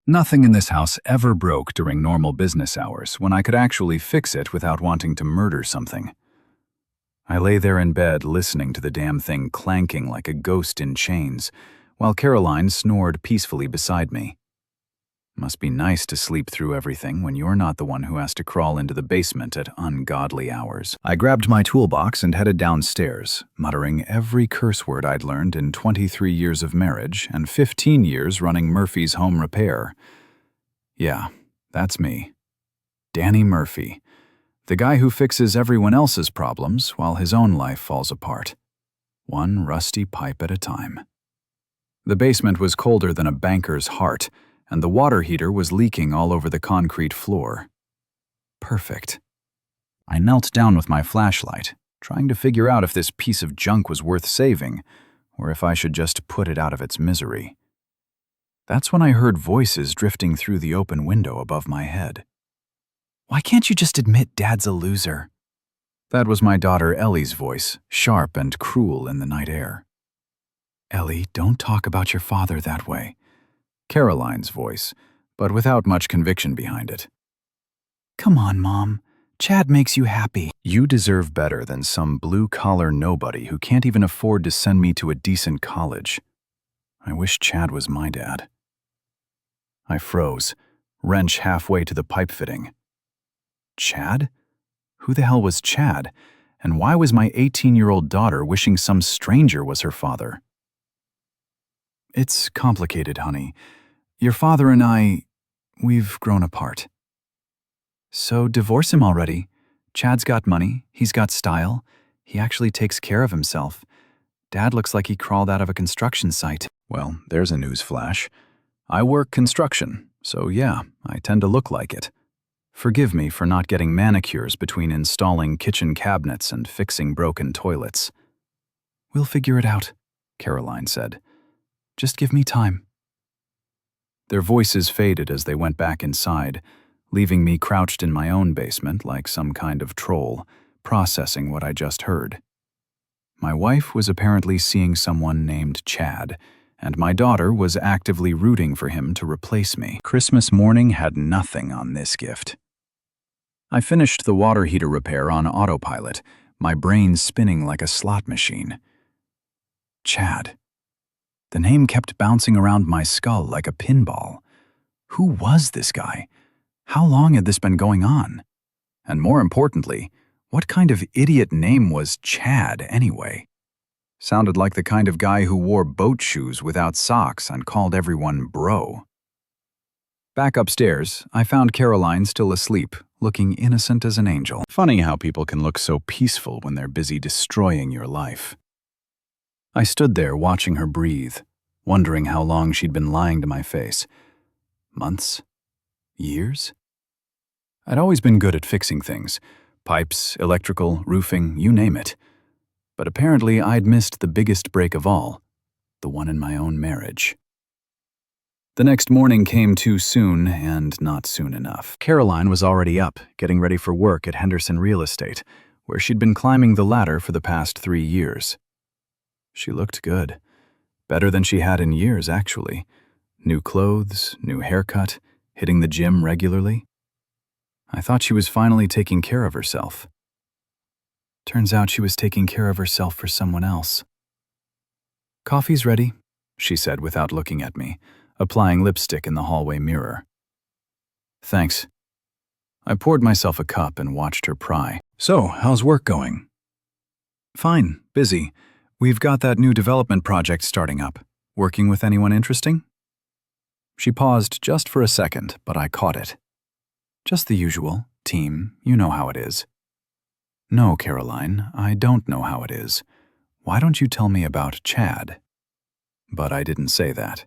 Nothing in this house ever broke during normal business hours when I could actually fix it without wanting to murder something. I lay there in bed listening to the damn thing clanking like a ghost in chains, while Caroline snored peacefully beside me. Must be nice to sleep through everything when you're not the one who has to crawl into the basement at ungodly hours. I grabbed my toolbox and headed downstairs, muttering every curse word I'd learned in 23 years of marriage and 15 years running Murphy's Home Repair. Yeah, that's me. Danny Murphy. The guy who fixes everyone else's problems while his own life falls apart. One rusty pipe at a time. The basement was colder than a banker's heart, and the water heater was leaking all over the concrete floor. Perfect. I knelt down with my flashlight, trying to figure out if this piece of junk was worth saving, or if I should just put it out of its misery. That's when I heard voices drifting through the open window above my head. "Why can't you just admit Dad's a loser?" That was my daughter Ellie's voice, sharp and cruel in the night air. "Ellie, don't talk about your father that way." Caroline's voice, but without much conviction behind it. "Come on, Mom. Chad makes you happy." You deserve better than some blue-collar nobody who can't even afford to send me to a decent college. I wish Chad was my dad. I froze, wrench halfway to the pipe fitting. Chad? Who the hell was Chad? And why was my 18-year-old daughter wishing some stranger was her father? "It's complicated, honey. Your father and we've grown apart." "So divorce him already. Chad's got money, he's got style, he actually takes care of himself. Dad looks like he crawled out of a construction site." Well, there's a news flash. I work construction, so yeah, I tend to look like it. Forgive me for not getting manicures between installing kitchen cabinets and fixing broken toilets. "We'll figure it out," Caroline said. "Just give me time." Their voices faded as they went back inside, leaving me crouched in my own basement like some kind of troll, processing what I just heard. My wife was apparently seeing someone named Chad, and my daughter was actively rooting for him to replace me. Christmas morning had nothing on this gift. I finished the water heater repair on autopilot, my brain spinning like a slot machine. Chad. The name kept bouncing around my skull like a pinball. Who was this guy? How long had this been going on? And more importantly, what kind of idiot name was Chad anyway? Sounded like the kind of guy who wore boat shoes without socks and called everyone bro. Back upstairs, I found Caroline still asleep, looking innocent as an angel. Funny how people can look so peaceful when they're busy destroying your life. I stood there watching her breathe, wondering how long she'd been lying to my face. Months? Years? I'd always been good at fixing things. Pipes, electrical, roofing, you name it. But apparently I'd missed the biggest break of all, the one in my own marriage. The next morning came too soon and not soon enough. Caroline was already up, getting ready for work at Henderson Real Estate, where she'd been climbing the ladder for the past 3 years. She looked good. Better than she had in years, actually. New clothes, new haircut, hitting the gym regularly. I thought she was finally taking care of herself. Turns out she was taking care of herself for someone else. "Coffee's ready," she said without looking at me, applying lipstick in the hallway mirror. "Thanks." I poured myself a cup and watched her pry. "So, how's work going?" "Fine, busy. We've got that new development project starting up. Working with anyone interesting?" She paused just for a second, but I caught it. "Just the usual. Team, you know how it is." "No, Caroline, I don't know how it is. Why don't you tell me about Chad?" But I didn't say that.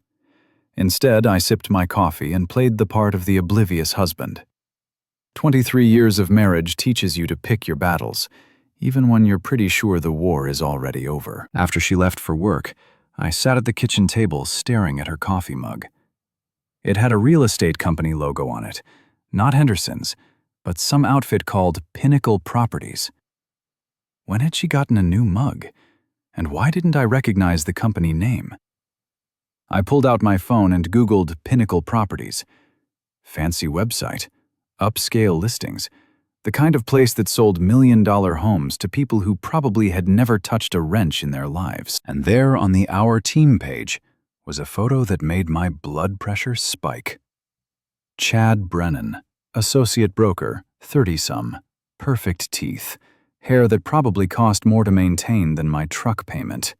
Instead, I sipped my coffee and played the part of the oblivious husband. 23 years of marriage teaches you to pick your battles, even when you're pretty sure the war is already over. After she left for work, I sat at the kitchen table staring at her coffee mug. It had a real estate company logo on it, not Henderson's, but some outfit called Pinnacle Properties. When had she gotten a new mug? And why didn't I recognize the company name? I pulled out my phone and Googled Pinnacle Properties. Fancy website, upscale listings, the kind of place that sold million-dollar homes to people who probably had never touched a wrench in their lives. And there on the Our Team page was a photo that made my blood pressure spike. Chad Brennan, associate broker, 30-some, perfect teeth, hair that probably cost more to maintain than my truck payment.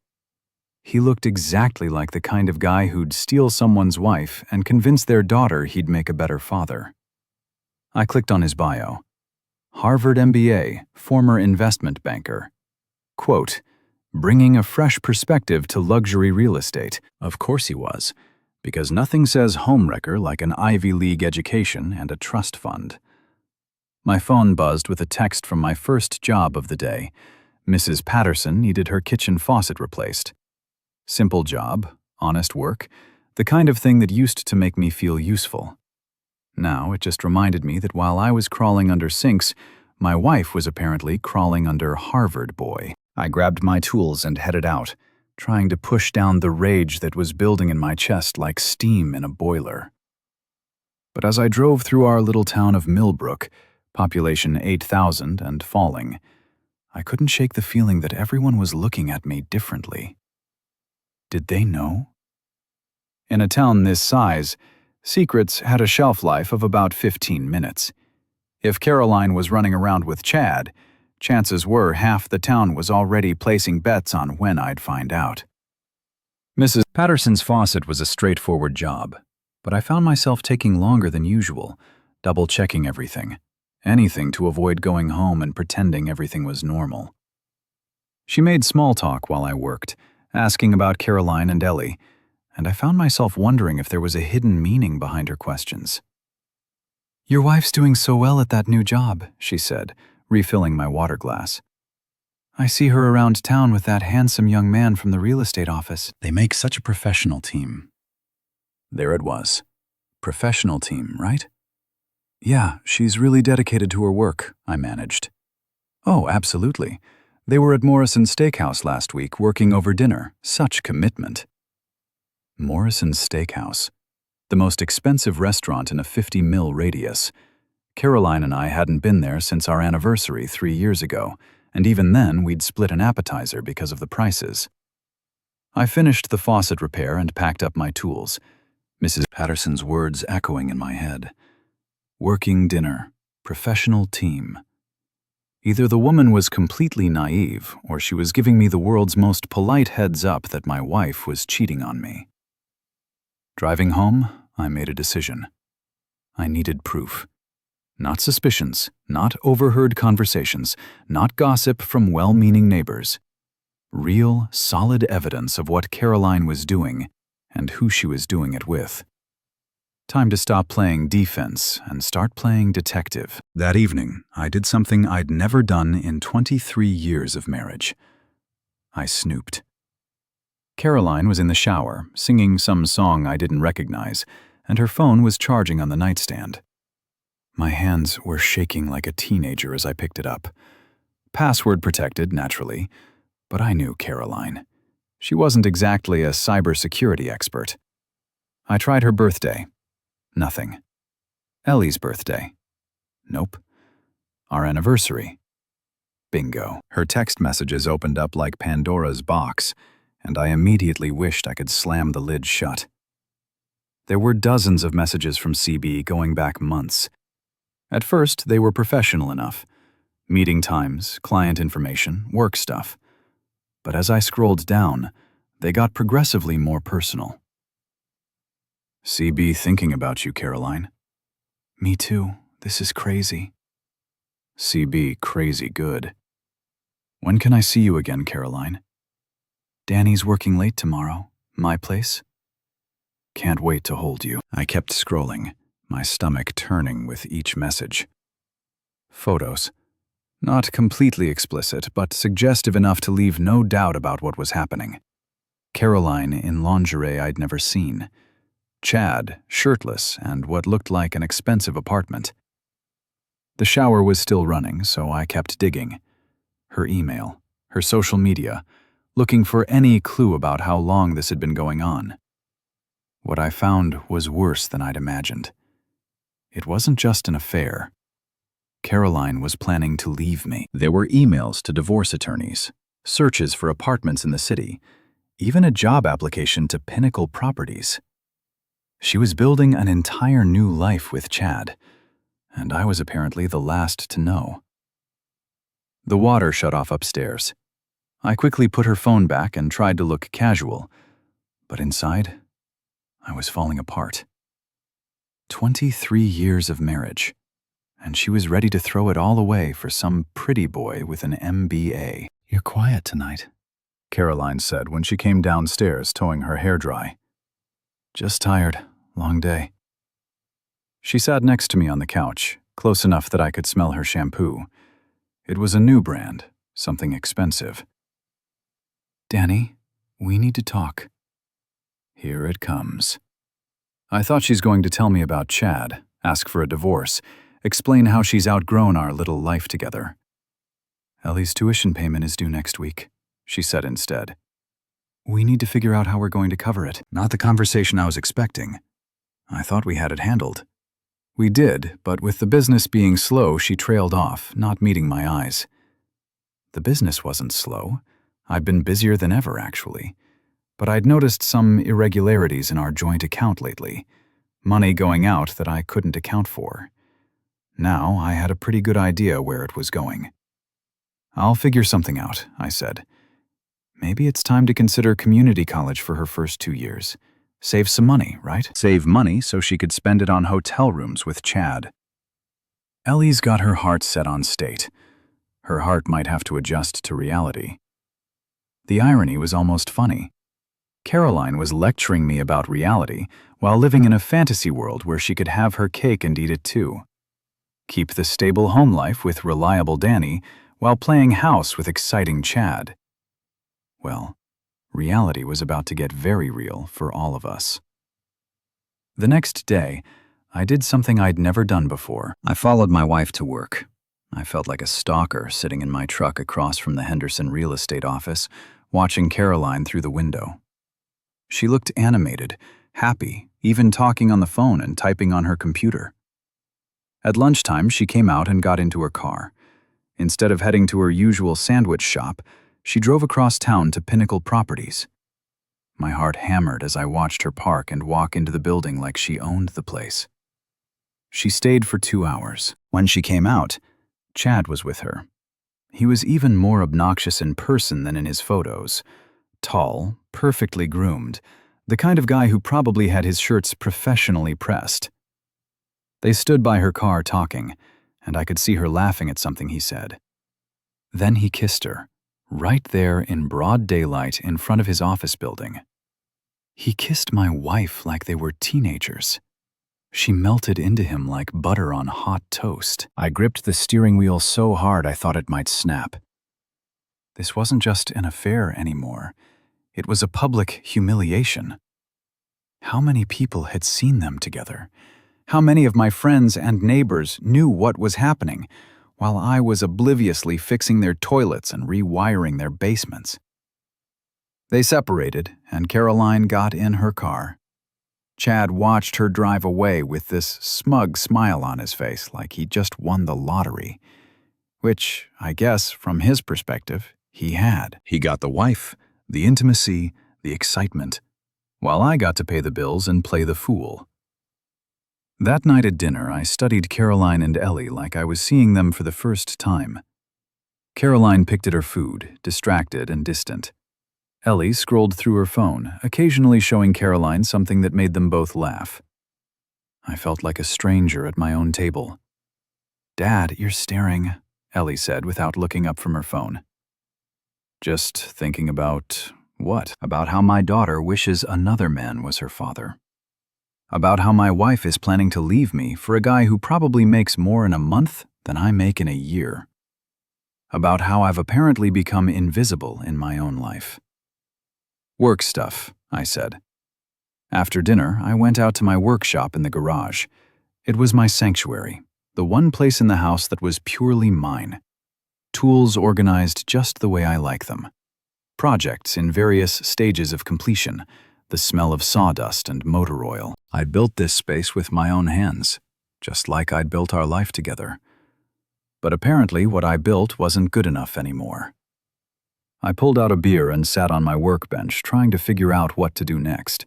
He looked exactly like the kind of guy who'd steal someone's wife and convince their daughter he'd make a better father. I clicked on his bio. Harvard MBA, former investment banker. Quote, bringing a fresh perspective to luxury real estate. Of course he was, because nothing says homewrecker like an Ivy League education and a trust fund. My phone buzzed with a text from my first job of the day. Mrs. Patterson needed her kitchen faucet replaced. Simple job, honest work, the kind of thing that used to make me feel useful. Now it just reminded me that while I was crawling under sinks, my wife was apparently crawling under Harvard boy. I grabbed my tools and headed out, trying to push down the rage that was building in my chest like steam in a boiler. But as I drove through our little town of Millbrook, population 8,000 and falling, I couldn't shake the feeling that everyone was looking at me differently. Did they know? In a town this size, secrets had a shelf life of about 15 minutes. If Caroline was running around with Chad, chances were half the town was already placing bets on when I'd find out. Mrs. Patterson's faucet was a straightforward job, but I found myself taking longer than usual, double-checking everything, anything to avoid going home and pretending everything was normal. She made small talk while I worked, asking about Caroline and Ellie, and I found myself wondering if there was a hidden meaning behind her questions. "Your wife's doing so well at that new job," she said, refilling my water glass. "I see her around town with that handsome young man from the real estate office. They make such a professional team." There it was. Professional team, right? "Yeah, she's really dedicated to her work," I managed. "Oh, absolutely. They were at Morrison's Steakhouse last week working over dinner. Such commitment." Morrison's Steakhouse, the most expensive restaurant in a 50-mile radius. Caroline and I hadn't been there since our anniversary 3 years ago, and even then we'd split an appetizer because of the prices. I finished the faucet repair and packed up my tools, Mrs. Patterson's words echoing in my head. Working dinner, professional team. Either the woman was completely naive, or she was giving me the world's most polite heads up that my wife was cheating on me. Driving home, I made a decision. I needed proof. Not suspicions, not overheard conversations, not gossip from well-meaning neighbors. Real, solid evidence of what Caroline was doing and who she was doing it with. Time to stop playing defense and start playing detective. That evening, I did something I'd never done in 23 years of marriage. I snooped. Caroline was in the shower, singing some song I didn't recognize, and her phone was charging on the nightstand. My hands were shaking like a teenager as I picked it up. Password protected, naturally, but I knew Caroline. She wasn't exactly a cybersecurity expert. I tried her birthday. Nothing. Ellie's birthday. Nope. Our anniversary. Bingo. Her text messages opened up like Pandora's box, and I immediately wished I could slam the lid shut. There were dozens of messages from CB going back months. At first, they were professional enough. Meeting times, client information, work stuff. But as I scrolled down, they got progressively more personal. "CB thinking about you, Caroline." "Me too. This is crazy." "CB crazy good." "When can I see you again, Caroline?" "Danny's working late tomorrow. My place." "Can't wait to hold you." I kept scrolling, my stomach turning with each message. Photos. Not completely explicit, but suggestive enough to leave no doubt about what was happening. Caroline in lingerie I'd never seen. Chad, shirtless, and what looked like an expensive apartment. The shower was still running, so I kept digging. Her email, her social media, looking for any clue about how long this had been going on. What I found was worse than I'd imagined. It wasn't just an affair. Caroline was planning to leave me. There were emails to divorce attorneys, searches for apartments in the city, even a job application to Pinnacle Properties. She was building an entire new life with Chad, and I was apparently the last to know. The water shut off upstairs. I quickly put her phone back and tried to look casual, but inside, I was falling apart. 23 years of marriage, and she was ready to throw it all away for some pretty boy with an MBA. "You're quiet tonight," Caroline said when she came downstairs towing her hair dry. "Just tired. Long day." She sat next to me on the couch, close enough that I could smell her shampoo. It was a new brand, something expensive. "Danny, we need to talk." Here it comes. I thought she's going to tell me about Chad, ask for a divorce, explain how she's outgrown our little life together. "Ellie's tuition payment is due next week," she said instead. "We need to figure out how we're going to cover it." Not the conversation I was expecting. I thought we had it handled. We did, but with the business being slow, she trailed off, not meeting my eyes. The business wasn't slow. I'd been busier than ever, actually. But I'd noticed some irregularities in our joint account lately, money going out that I couldn't account for. Now I had a pretty good idea where it was going. "I'll figure something out," I said. "Maybe it's time to consider community college for her first 2 years. Save some money, right? Save money so she could spend it on hotel rooms with Chad." Ellie's got her heart set on state. Her heart might have to adjust to reality. The irony was almost funny. Caroline was lecturing me about reality while living in a fantasy world where she could have her cake and eat it too. Keep the stable home life with reliable Danny while playing house with exciting Chad. Well, reality was about to get very real for all of us. The next day, I did something I'd never done before. I followed my wife to work. I felt like a stalker sitting in my truck across from the Henderson real estate office, watching Caroline through the window. She looked animated, happy, even talking on the phone and typing on her computer. At lunchtime, she came out and got into her car. Instead of heading to her usual sandwich shop, she drove across town to Pinnacle Properties. My heart hammered as I watched her park and walk into the building like she owned the place. She stayed for 2 hours. When she came out, Chad was with her. He was even more obnoxious in person than in his photos. Tall, perfectly groomed, the kind of guy who probably had his shirts professionally pressed. They stood by her car talking, and I could see her laughing at something he said. Then he kissed her, right there in broad daylight in front of his office building. He kissed my wife like they were teenagers. She melted into him like butter on hot toast. I gripped the steering wheel so hard I thought it might snap. This wasn't just an affair anymore. It was a public humiliation. How many people had seen them together? How many of my friends and neighbors knew what was happening, while I was obliviously fixing their toilets and rewiring their basements? They separated, and Caroline got in her car. Chad watched her drive away with this smug smile on his face like he just won the lottery, which, I guess, from his perspective, he had. He got the wife, the intimacy, the excitement, while I got to pay the bills and play the fool. That night at dinner, I studied Caroline and Ellie like I was seeing them for the first time. Caroline picked at her food, distracted and distant. Ellie scrolled through her phone, occasionally showing Caroline something that made them both laugh. I felt like a stranger at my own table. "Dad, you're staring," Ellie said without looking up from her phone. "Just thinking about what? About how my daughter wishes another man was her father. About how my wife is planning to leave me for a guy who probably makes more in a month than I make in a year. About how I've apparently become invisible in my own life." "Work stuff," I said. After dinner, I went out to my workshop in the garage. It was my sanctuary, the one place in the house that was purely mine. Tools organized just the way I like them. Projects in various stages of completion, the smell of sawdust and motor oil. I built this space with my own hands, just like I'd built our life together. But apparently what I built wasn't good enough anymore. I pulled out a beer and sat on my workbench, trying to figure out what to do next.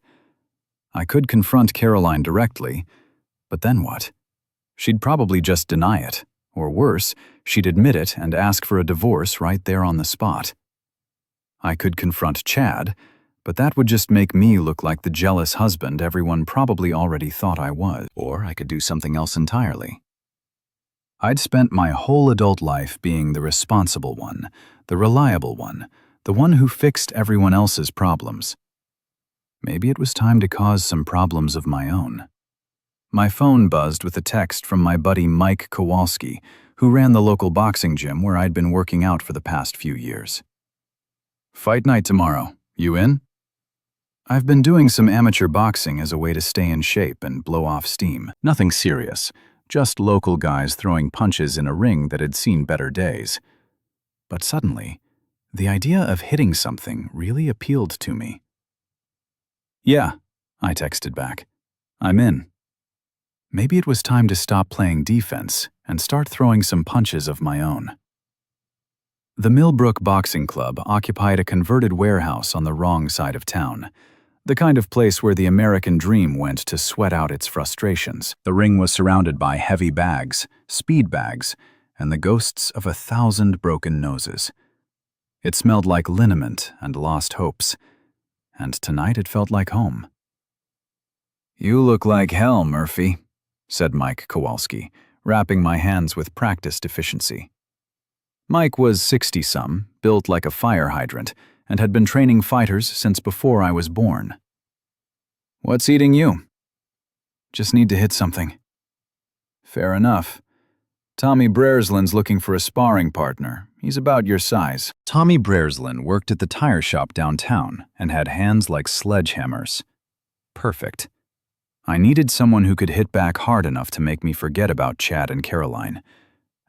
I could confront Caroline directly, but then what? She'd probably just deny it, or worse, she'd admit it and ask for a divorce right there on the spot. I could confront Chad, but that would just make me look like the jealous husband everyone probably already thought I was. Or I could do something else entirely. I'd spent my whole adult life being the responsible one, the reliable one, the one who fixed everyone else's problems. Maybe it was time to cause some problems of my own. My phone buzzed with a text from my buddy Mike Kowalski, who ran the local boxing gym where I'd been working out for the past few years. "Fight night tomorrow. You in?" I've been doing some amateur boxing as a way to stay in shape and blow off steam. Nothing serious, just local guys throwing punches in a ring that had seen better days. But suddenly, the idea of hitting something really appealed to me. "Yeah," I texted back. "I'm in." Maybe it was time to stop playing defense and start throwing some punches of my own. The Millbrook Boxing Club occupied a converted warehouse on the wrong side of town, the kind of place where the American dream went to sweat out its frustrations. The ring was surrounded by heavy bags, speed bags, and the ghosts of 1,000 broken noses. It smelled like liniment and lost hopes, and tonight it felt like home. "You look like hell, Murphy," said Mike Kowalski, wrapping my hands with practiced efficiency. Mike was 60-some, built like a fire hydrant, and had been training fighters since before I was born. "What's eating you?" "Just need to hit something." "Fair enough. Tommy Brerslin's looking for a sparring partner. He's about your size." Tommy Breslin worked at the tire shop downtown and had hands like sledgehammers. Perfect. I needed someone who could hit back hard enough to make me forget about Chad and Caroline,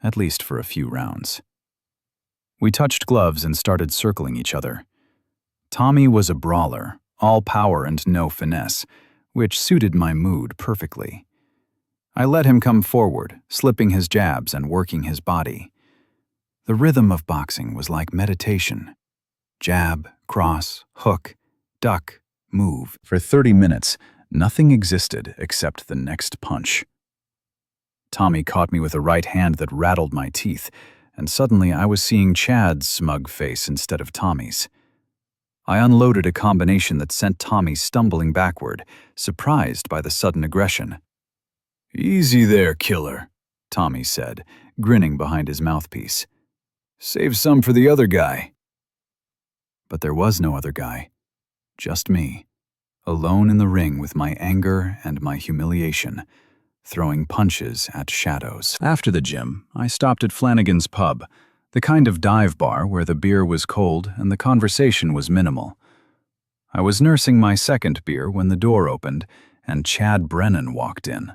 at least for a few rounds. We touched gloves and started circling each other. Tommy was a brawler, all power and no finesse, which suited my mood perfectly. I let him come forward, slipping his jabs and working his body. The rhythm of boxing was like meditation. Jab, cross, hook, duck, move. For 30 minutes, nothing existed except the next punch. Tommy caught me with a right hand that rattled my teeth, and suddenly I was seeing Chad's smug face instead of Tommy's. I unloaded a combination that sent Tommy stumbling backward, surprised by the sudden aggression. "Easy there, killer," Tommy said, grinning behind his mouthpiece. "Save some for the other guy." But there was no other guy, just me, alone in the ring with my anger and my humiliation, throwing punches at shadows. After the gym, I stopped at Flanagan's Pub, the kind of dive bar where the beer was cold and the conversation was minimal. I was nursing my second beer when the door opened and Chad Brennan walked in.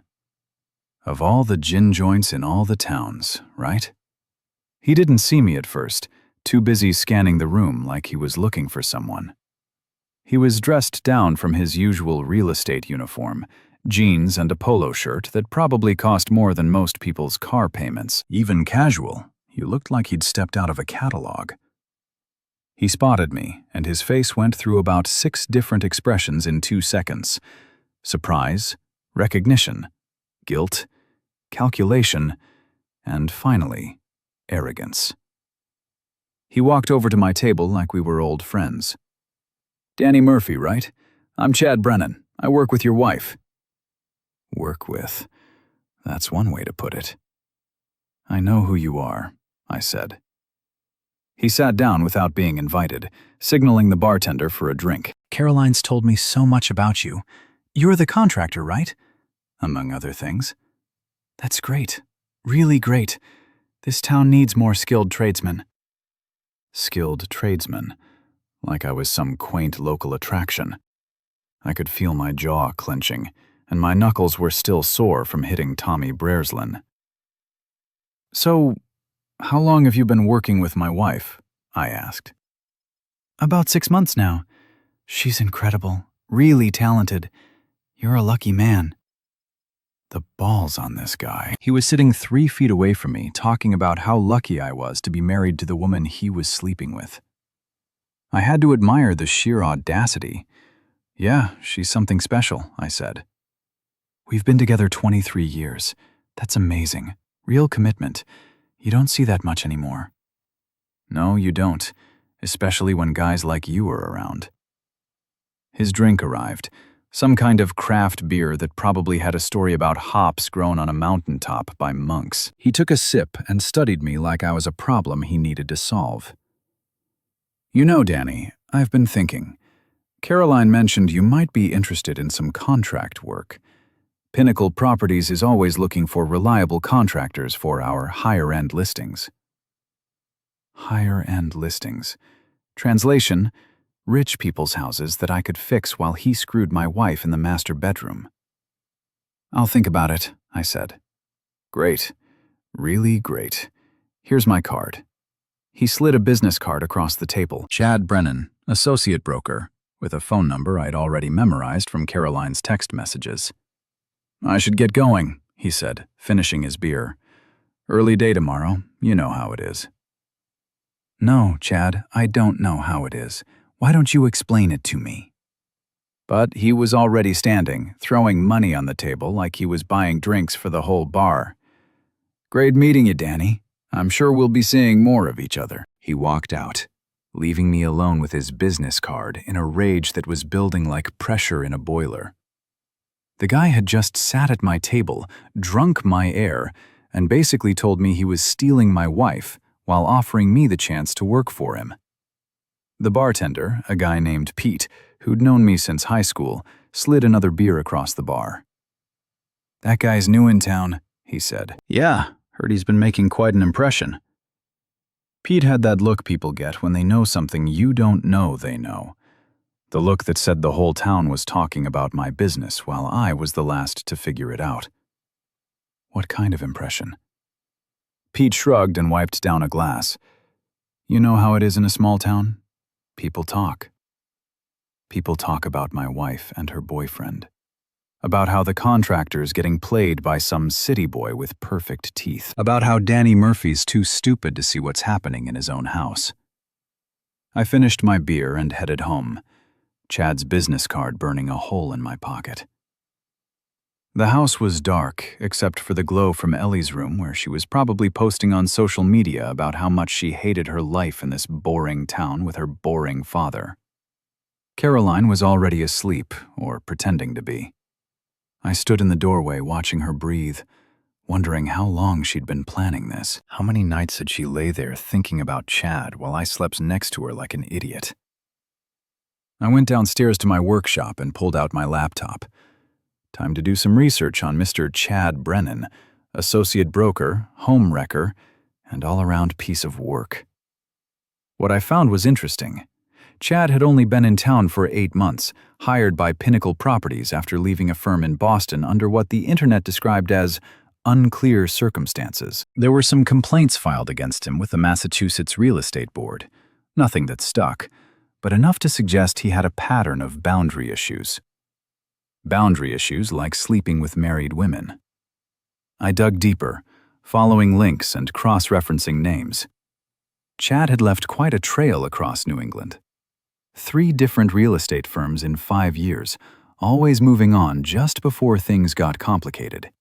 Of all the gin joints in all the towns, right? He didn't see me at first, too busy scanning the room like he was looking for someone. He was dressed down from his usual real estate uniform, jeans and a polo shirt that probably cost more than most people's car payments. Even casual, he looked like he'd stepped out of a catalog. He spotted me, and his face went through about 6 different expressions in 2 seconds. Surprise, recognition, guilt, calculation, and finally, arrogance. He walked over to my table like we were old friends. "Danny Murphy, right? I'm Chad Brennan. I work with your wife." Work with. That's one way to put it. "I know who you are," I said. He sat down without being invited, signaling the bartender for a drink. "Caroline's told me so much about you. You're the contractor, right?" "Among other things." "That's great. Really great. This town needs more skilled tradesmen." Skilled tradesmen. Like I was some quaint local attraction. I could feel my jaw clenching, and my knuckles were still sore from hitting Tommy Breslin. "So, how long have you been working with my wife?" I asked. "About 6 months now. She's incredible, Really talented. You're a lucky man. The balls on this guy. He was sitting 3 feet away from me, talking about how lucky I was to be married to the woman he was sleeping with. I had to admire the sheer audacity. Yeah, she's something special, I said. We've been together 23 years. That's amazing. Real commitment. You don't see that much anymore. No, you don't, especially when guys like you are around. His drink arrived. Some kind of craft beer that probably had a story about hops grown on a mountaintop by monks. He took a sip and studied me like I was a problem he needed to solve. You know, Danny, I've been thinking. Caroline mentioned you might be interested in some contract work. Pinnacle Properties is always looking for reliable contractors for our higher-end listings. Higher-end listings. Translation: rich people's houses that I could fix while he screwed my wife in the master bedroom. I'll think about it, I said. Great. Really great. Here's my card. He slid a business card across the table. Chad Brennan, associate broker, with a phone number I'd already memorized from Caroline's text messages. I should get going, he said, finishing his beer. Early day tomorrow, you know how it is. No, Chad, I don't know how it is. Why don't you explain it to me? But he was already standing, throwing money on the table like he was buying drinks for the whole bar. Great meeting you, Danny. I'm sure we'll be seeing more of each other. He walked out, leaving me alone with his business card in a rage that was building like pressure in a boiler. The guy had just sat at my table, drunk my air, and basically told me he was stealing my wife while offering me the chance to work for him. The bartender, a guy named Pete, who'd known me since high school, slid another beer across the bar. That guy's new in town, he said. Yeah, heard he's been making quite an impression. Pete had that look people get when they know something you don't know they know. The look that said the whole town was talking about my business while I was the last to figure it out. What kind of impression? Pete shrugged and wiped down a glass. You know how it is in a small town? People talk. People talk about my wife and her boyfriend. About how the contractor's getting played by some city boy with perfect teeth. About how Danny Murphy's too stupid to see what's happening in his own house. I finished my beer and headed home, Chad's business card burning a hole in my pocket. The house was dark, except for the glow from Ellie's room, where she was probably posting on social media about how much she hated her life in this boring town with her boring father. Caroline was already asleep, or pretending to be. I stood in the doorway watching her breathe, wondering how long she'd been planning this. How many nights had she lay there thinking about Chad while I slept next to her like an idiot? I went downstairs to my workshop and pulled out my laptop. Time to do some research on Mr. Chad Brennan, associate broker, home wrecker, and all-around piece of work. What I found was interesting. Chad had only been in town for 8 months, hired by Pinnacle Properties after leaving a firm in Boston under what the internet described as unclear circumstances. There were some complaints filed against him with the Massachusetts Real Estate Board. Nothing that stuck, but enough to suggest he had a pattern of boundary issues. Boundary issues like sleeping with married women. I dug deeper, following links and cross-referencing names. Chad had left quite a trail across New England. 3 different real estate firms in 5 years, always moving on just before things got complicated.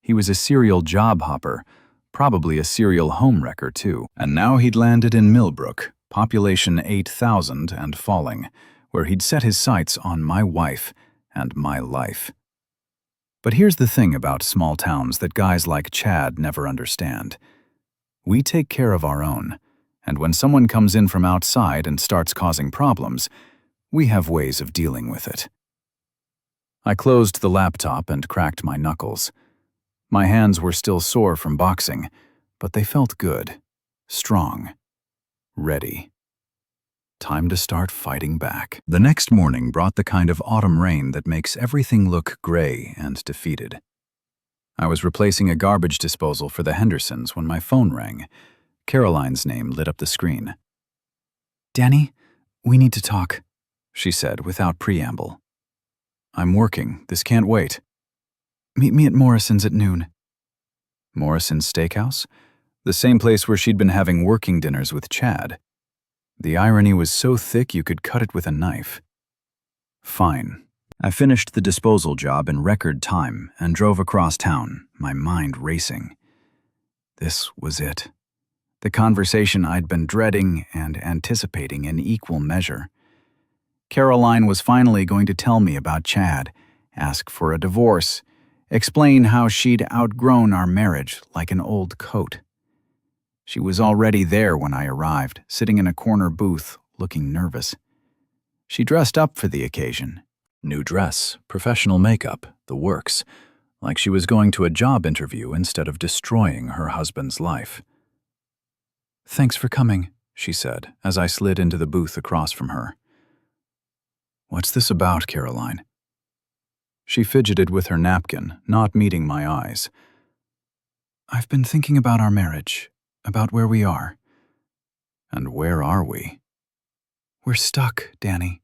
He was a serial job hopper, probably a serial home wrecker too, and now he'd landed in Millbrook, population 8,000 and falling, where he'd set his sights on my wife and my life. But here's the thing about small towns that guys like Chad never understand. We take care of our own, and when someone comes in from outside and starts causing problems, we have ways of dealing with it. I closed the laptop and cracked my knuckles. My hands were still sore from boxing, but they felt good, strong, ready. Time to start fighting back. The next morning brought the kind of autumn rain that makes everything look gray and defeated. I was replacing a garbage disposal for the Hendersons when my phone rang. Caroline's name lit up the screen. Danny, we need to talk. she said without preamble. I'm working. This can't wait. Meet me at Morrison's at noon. Morrison's Steakhouse? The same place where she'd been having working dinners with Chad. The irony was so thick you could cut it with a knife. Fine. I finished the disposal job in record time and drove across town, my mind racing. This was it. The conversation I'd been dreading and anticipating in equal measure. Caroline was finally going to tell me about Chad, ask for a divorce, explain how she'd outgrown our marriage like an old coat. She was already there when I arrived, sitting in a corner booth, looking nervous. She dressed up for the occasion. New dress, professional makeup, the works, like she was going to a job interview instead of destroying her husband's life. Thanks for coming, she said, as I slid into the booth across from her. What's this about, Caroline? She fidgeted with her napkin, not meeting my eyes. I've been thinking about our marriage, about where we are. And where are we? We're stuck, Danny.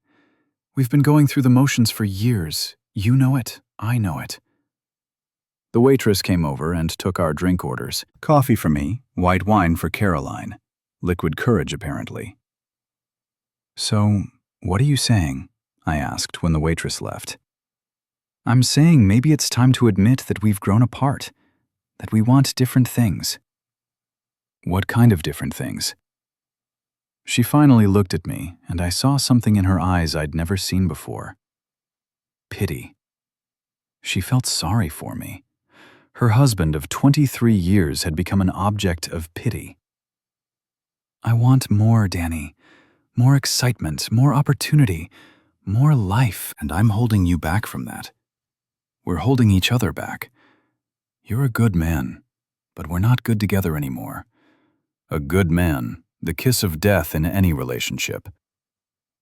We've been going through the motions for years. You know it, I know it. The waitress came over and took our drink orders. Coffee for me, white wine for Caroline. Liquid courage, apparently. So, what are you saying? I asked when the waitress left. I'm saying maybe it's time to admit that we've grown apart, that we want different things. What kind of different things? She finally looked at me, and I saw something in her eyes I'd never seen before. Pity. She felt sorry for me. Her husband of 23 years had become an object of pity. I want more, Danny. More excitement, more opportunity, more life, and I'm holding you back from that. We're holding each other back. You're a good man, but we're not good together anymore. A good man, the kiss of death in any relationship.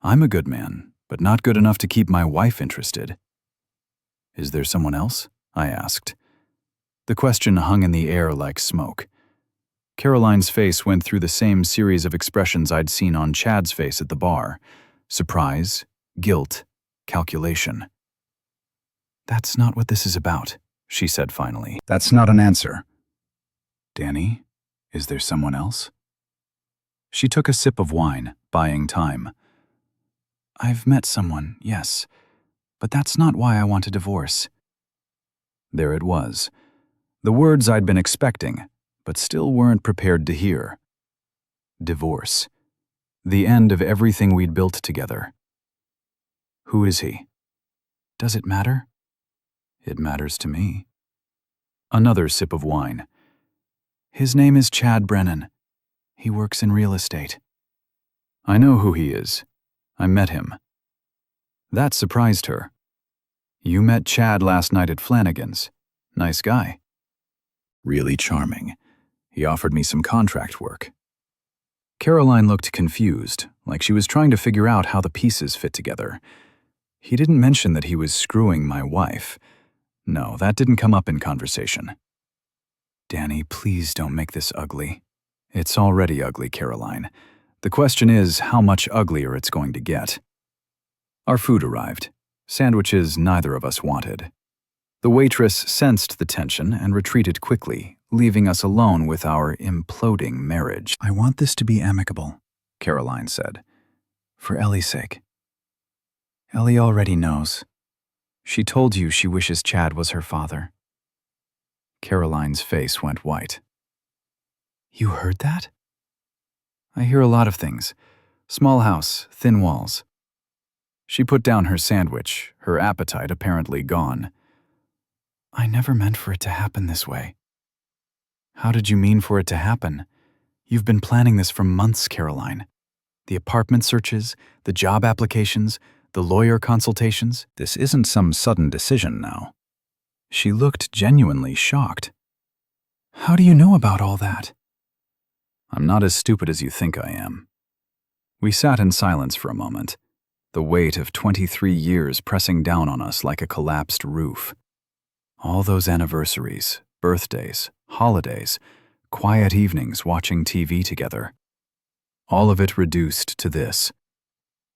I'm a good man, but not good enough to keep my wife interested. Is there someone else? I asked. The question hung in the air like smoke. Caroline's face went through the same series of expressions I'd seen on Chad's face at the bar. Surprise, guilt, calculation. That's not what this is about, she said finally. That's not an answer. Danny, is there someone else? She took a sip of wine, buying time. I've met someone, yes, but that's not why I want a divorce. There it was. The words I'd been expecting, but still weren't prepared to hear. Divorce. The end of everything we'd built together. Who is he? Does it matter? It matters to me. Another sip of wine. His name is Chad Brennan. He works in real estate. I know who he is. I met him. That surprised her. You met Chad last night at Flanagan's. Nice guy. Really charming. He offered me some contract work. Caroline looked confused, like she was trying to figure out how the pieces fit together. He didn't mention that he was screwing my wife. No, that didn't come up in conversation. Danny, please don't make this ugly. It's already ugly, Caroline. The question is how much uglier it's going to get. Our food arrived. Sandwiches neither of us wanted. The waitress sensed the tension and retreated quickly, leaving us alone with our imploding marriage. I want this to be amicable, Caroline said. For Ellie's sake. Ellie already knows. She told you she wishes Chad was her father. Caroline's face went white. You heard that? I hear a lot of things. Small house, thin walls. She put down her sandwich, her appetite apparently gone. I never meant for it to happen this way. How did you mean for it to happen? You've been planning this for months, Caroline. The apartment searches, the job applications, the lawyer consultations. This isn't some sudden decision now. She looked genuinely shocked. How do you know about all that? I'm not as stupid as you think I am. We sat in silence for a moment, the weight of 23 years pressing down on us like a collapsed roof. All those anniversaries, birthdays, holidays, quiet evenings watching TV together. All of it reduced to this.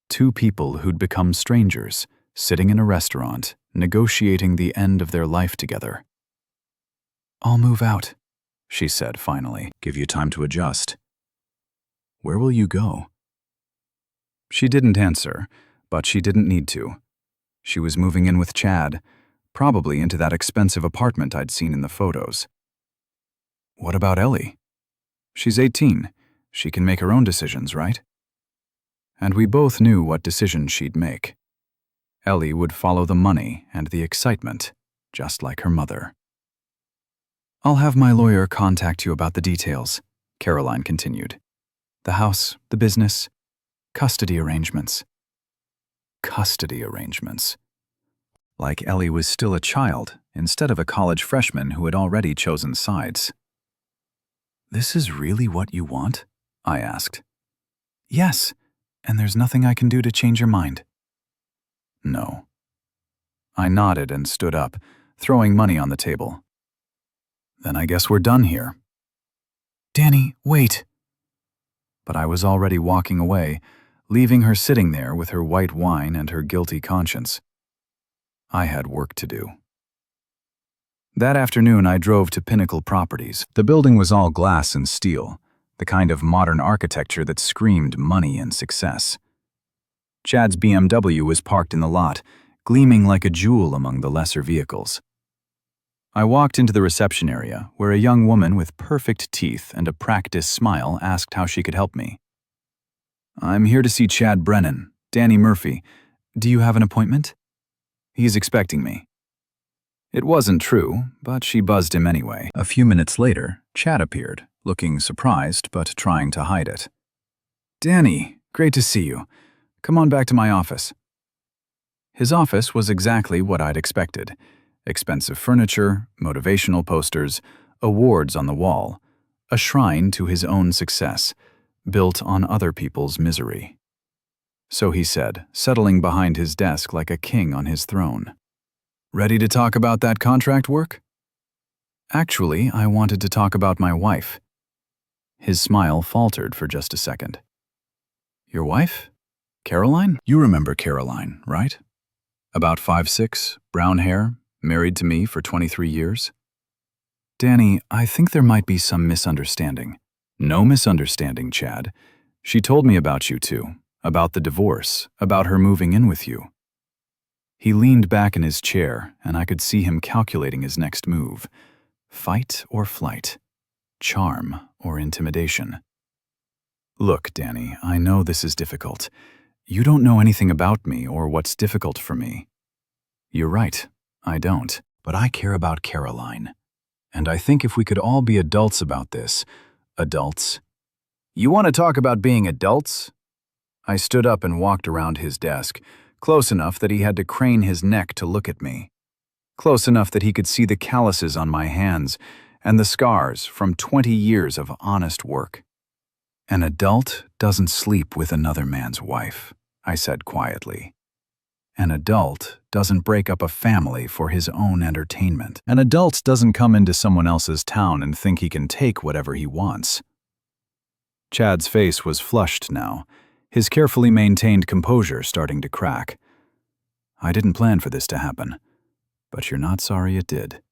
Two people who'd become strangers, sitting in a restaurant, negotiating the end of their life together. "I'll move out," she said finally. "Give you time to adjust." "Where will you go?" She didn't answer, but she didn't need to. She was moving in with Chad, probably into that expensive apartment I'd seen in the photos. "What about Ellie?" "She's 18. She can make her own decisions, right?" And we both knew what decisions she'd make. Ellie would follow the money and the excitement, just like her mother. "I'll have my lawyer contact you about the details," Caroline continued. "The house, the business, custody arrangements." Custody arrangements. Like Ellie was still a child, instead of a college freshman who had already chosen sides. "This is really what you want?" I asked. "Yes, and there's nothing I can do to change your mind." "No." I nodded and stood up, throwing money on the table. "Then I guess we're done here." "Danny, wait." But I was already walking away, leaving her sitting there with her white wine and her guilty conscience. I had work to do. That afternoon I drove to Pinnacle Properties. The building was all glass and steel, the kind of modern architecture that screamed money and success. Chad's BMW was parked in the lot, gleaming like a jewel among the lesser vehicles. I walked into the reception area, where a young woman with perfect teeth and a practiced smile asked how she could help me. "I'm here to see Chad Brennan, Danny Murphy. Do you have an appointment?" "He's expecting me." It wasn't true, but she buzzed him anyway. A few minutes later, Chad appeared, looking surprised but trying to hide it. "Danny, great to see you. Come on back to my office." His office was exactly what I'd expected. Expensive furniture, motivational posters, awards on the wall, a shrine to his own success, built on other people's misery. So he said, settling behind his desk like a king on his throne. "Ready to talk about that contract work?" "Actually, I wanted to talk about my wife." His smile faltered for just a second. "Your wife? Caroline? You remember Caroline, right? About 5'6", brown hair, married to me for 23 years. "Danny, I think there might be some misunderstanding." "No misunderstanding, Chad. She told me about you two, about the divorce, about her moving in with you." He leaned back in his chair, and I could see him calculating his next move. Fight or flight? Charm or intimidation? "Look, Danny, I know this is difficult. You don't know anything about me or what's difficult for me." "You're right, I don't. But I care about Caroline. And I think if we could all be adults about this, adults." "You want to talk about being adults?" I stood up and walked around his desk, close enough that he had to crane his neck to look at me. Close enough that he could see the calluses on my hands and the scars from 20 years of honest work. "An adult doesn't sleep with another man's wife," I said quietly. "An adult doesn't break up a family for his own entertainment. An adult doesn't come into someone else's town and think he can take whatever he wants." Chad's face was flushed now, his carefully maintained composure starting to crack. "I didn't plan for this to happen, but you're not sorry it did."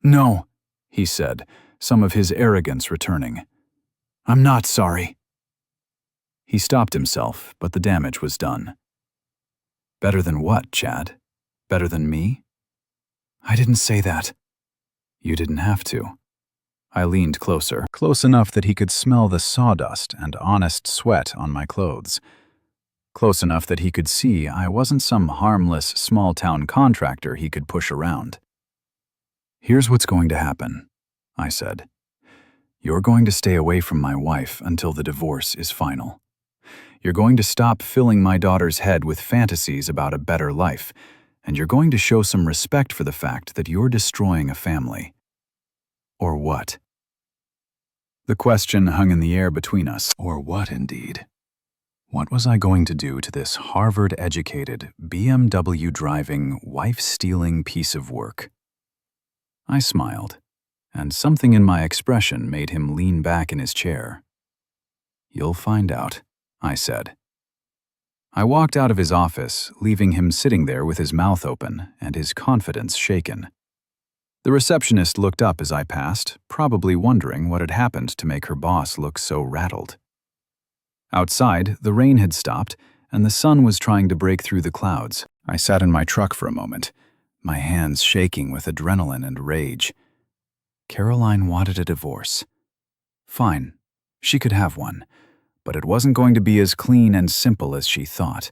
"No," he said, some of his arrogance returning. "I'm not sorry." He stopped himself, but the damage was done. "Better than what, Chad? Better than me?" "I didn't say that." "You didn't have to." I leaned closer, close enough that he could smell the sawdust and honest sweat on my clothes. Close enough that he could see I wasn't some harmless small-town contractor he could push around. "Here's what's going to happen," I said. "You're going to stay away from my wife until the divorce is final. You're going to stop filling my daughter's head with fantasies about a better life, and you're going to show some respect for the fact that you're destroying a family." Or what? The question hung in the air between us. Or what, indeed? What was I going to do to this Harvard-educated, BMW-driving, wife-stealing piece of work? I smiled, and something in my expression made him lean back in his chair. "You'll find out," I said. I walked out of his office, leaving him sitting there with his mouth open and his confidence shaken. The receptionist looked up as I passed, probably wondering what had happened to make her boss look so rattled. Outside, the rain had stopped, and the sun was trying to break through the clouds. I sat in my truck for a moment, my hands shaking with adrenaline and rage. Caroline wanted a divorce. Fine, she could have one, but it wasn't going to be as clean and simple as she thought.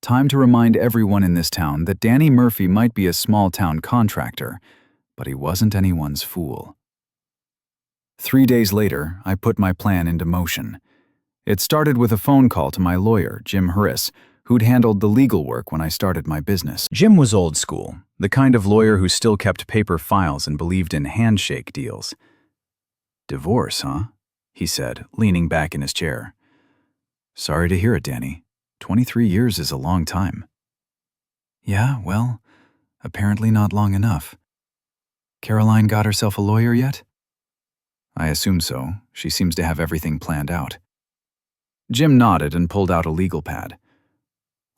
Time to remind everyone in this town that Danny Murphy might be a small-town contractor, but he wasn't anyone's fool. 3 days later, I put my plan into motion. It started with a phone call to my lawyer, Jim Harris, who'd handled the legal work when I started my business. Jim was old school, the kind of lawyer who still kept paper files and believed in handshake deals. "Divorce, huh?" he said, leaning back in his chair. "Sorry to hear it, Danny. 23 years is a long time." "Yeah, well, apparently not long enough. Caroline got herself a lawyer yet?" "I assume so. She seems to have everything planned out." Jim nodded and pulled out a legal pad.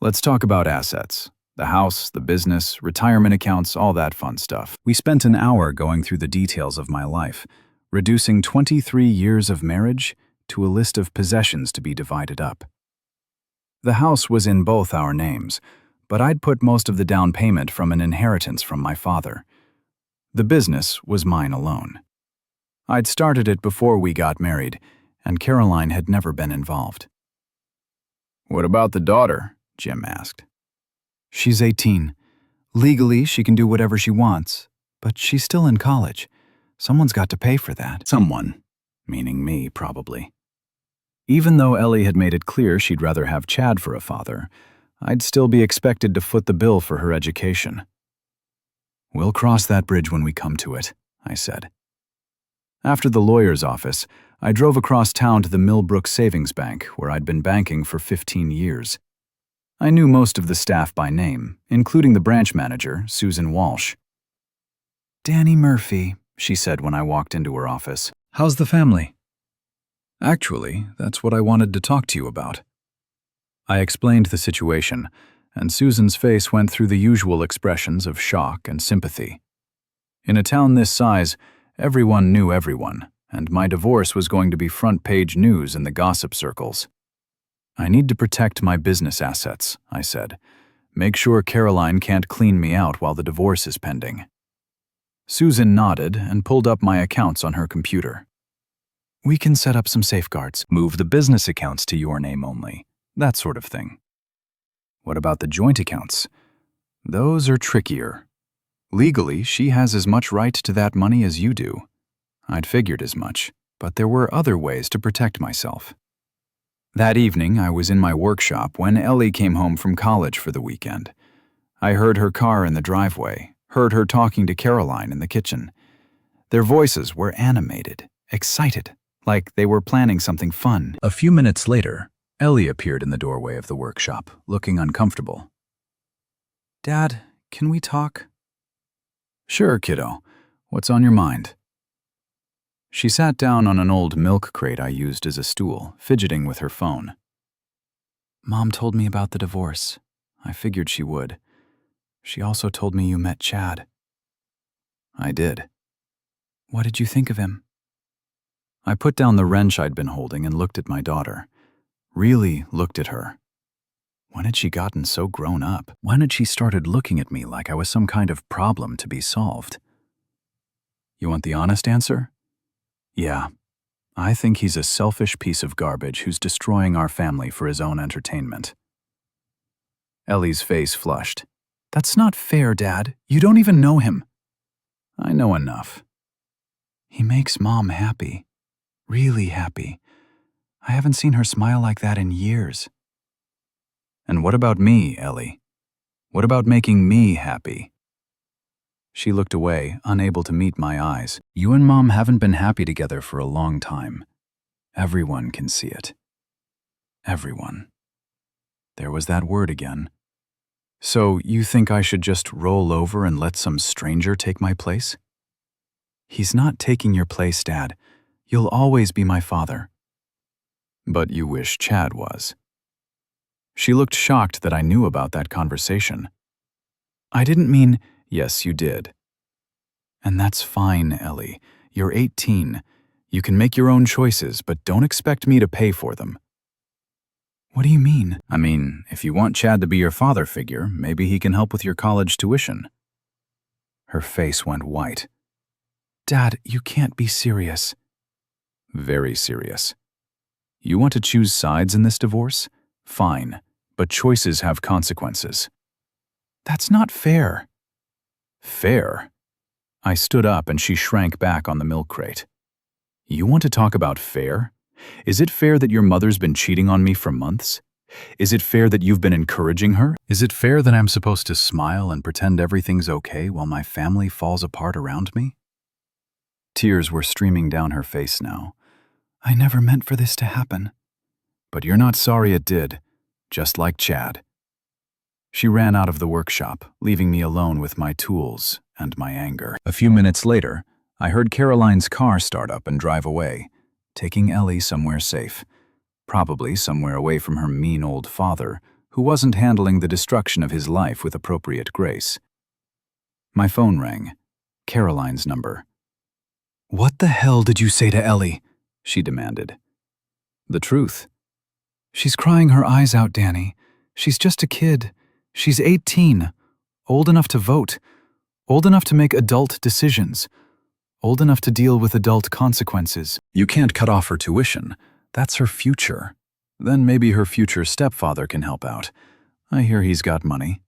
"Let's talk about assets. The house, the business, retirement accounts, all that fun stuff." We spent an hour going through the details of my life, reducing 23 years of marriage to a list of possessions to be divided up. The house was in both our names, but I'd put most of the down payment from an inheritance from my father. The business was mine alone. I'd started it before we got married, and Caroline had never been involved. "What about the daughter?" Jim asked. "She's 18. Legally, she can do whatever she wants, but she's still in college. Someone's got to pay for that." Someone, meaning me, probably. Even though Ellie had made it clear she'd rather have Chad for a father, I'd still be expected to foot the bill for her education. "We'll cross that bridge when we come to it," I said. After the lawyer's office, I drove across town to the Millbrook Savings Bank, where I'd been banking for 15 years. I knew most of the staff by name, including the branch manager, Susan Walsh. "Danny Murphy," she said when I walked into her office. "How's the family?" "Actually, that's what I wanted to talk to you about." I explained the situation, and Susan's face went through the usual expressions of shock and sympathy. In a town this size, everyone knew everyone, and my divorce was going to be front-page news in the gossip circles. "I need to protect my business assets," I said. "Make sure Caroline can't clean me out while the divorce is pending." Susan nodded and pulled up my accounts on her computer. "We can set up some safeguards. Move the business accounts to your name only. That sort of thing." "What about the joint accounts?" "Those are trickier. Legally, she has as much right to that money as you do." I'd figured as much, but there were other ways to protect myself. That evening, I was in my workshop when Ellie came home from college for the weekend. I heard her car in the driveway, heard her talking to Caroline in the kitchen. Their voices were animated, excited, like they were planning something fun. A few minutes later, Ellie appeared in the doorway of the workshop, looking uncomfortable. "Dad, can we talk?" "Sure, kiddo. What's on your mind?" She sat down on an old milk crate I used as a stool, fidgeting with her phone. "Mom told me about the divorce. I figured she would. She also told me you met Chad." "I did." "What did you think of him?" I put down the wrench I'd been holding and looked at my daughter. Really looked at her. When had she gotten so grown up? When had she started looking at me like I was some kind of problem to be solved? "You want the honest answer?" "Yeah. I think he's a selfish piece of garbage who's destroying our family for his own entertainment." Ellie's face flushed. "That's not fair, Dad. You don't even know him." "I know enough." "He makes Mom happy. Really happy. I haven't seen her smile like that in years." "And what about me, Ellie? What about making me happy?" She looked away, unable to meet my eyes. "You and Mom haven't been happy together for a long time. Everyone can see it. Everyone." There was that word again. "So you think I should just roll over and let some stranger take my place?" "He's not taking your place, Dad. You'll always be my father." "But you wish Chad was." She looked shocked that I knew about that conversation. I didn't mean, yes, you did. And that's fine, Ellie. You're 18. You can make your own choices, but don't expect me to pay for them. What do you mean? I mean, if you want Chad to be your father figure, maybe he can help with your college tuition. Her face went white. Dad, you can't be serious. Very serious. You want to choose sides in this divorce? Fine, but choices have consequences. That's not fair. Fair? I stood up and she shrank back on the milk crate. You want to talk about fair? Is it fair that your mother's been cheating on me for months? Is it fair that you've been encouraging her? Is it fair that I'm supposed to smile and pretend everything's okay while my family falls apart around me? Tears were streaming down her face now. I never meant for this to happen. But you're not sorry it did, just like Chad. She ran out of the workshop, leaving me alone with my tools and my anger. A few minutes later, I heard Caroline's car start up and drive away, taking Ellie somewhere safe, probably somewhere away from her mean old father, who wasn't handling the destruction of his life with appropriate grace. My phone rang. Caroline's number. What the hell did you say to Ellie? She demanded. The truth. She's crying her eyes out, Danny. She's just a kid. She's 18, old enough to vote, old enough to make adult decisions, old enough to deal with adult consequences. You can't cut off her tuition. That's her future. Then maybe her future stepfather can help out. I hear he's got money.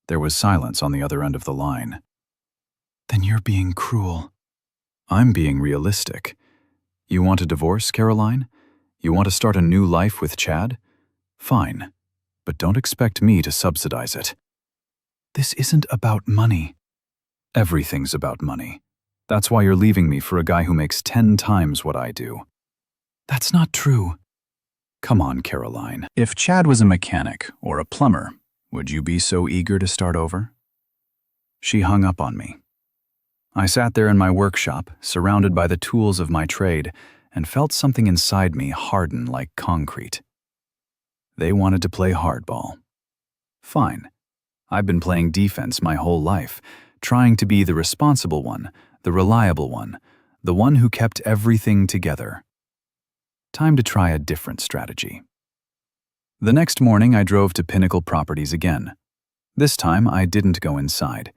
There was silence on the other end of the line. Then you're being cruel. I'm being realistic. You want a divorce, Caroline? You want to start a new life with Chad? Fine, but don't expect me to subsidize it. This isn't about money. Everything's about money. That's why you're leaving me for a guy who makes 10 times what I do. That's not true. Come on, Caroline. If Chad was a mechanic or a plumber, would you be so eager to start over? She hung up on me. I sat there in my workshop, surrounded by the tools of my trade, and felt something inside me harden like concrete. They wanted to play hardball. Fine. I've been playing defense my whole life, trying to be the responsible one, the reliable one, the one who kept everything together. Time to try a different strategy. The next morning, I drove to Pinnacle Properties again. This time, I didn't go inside.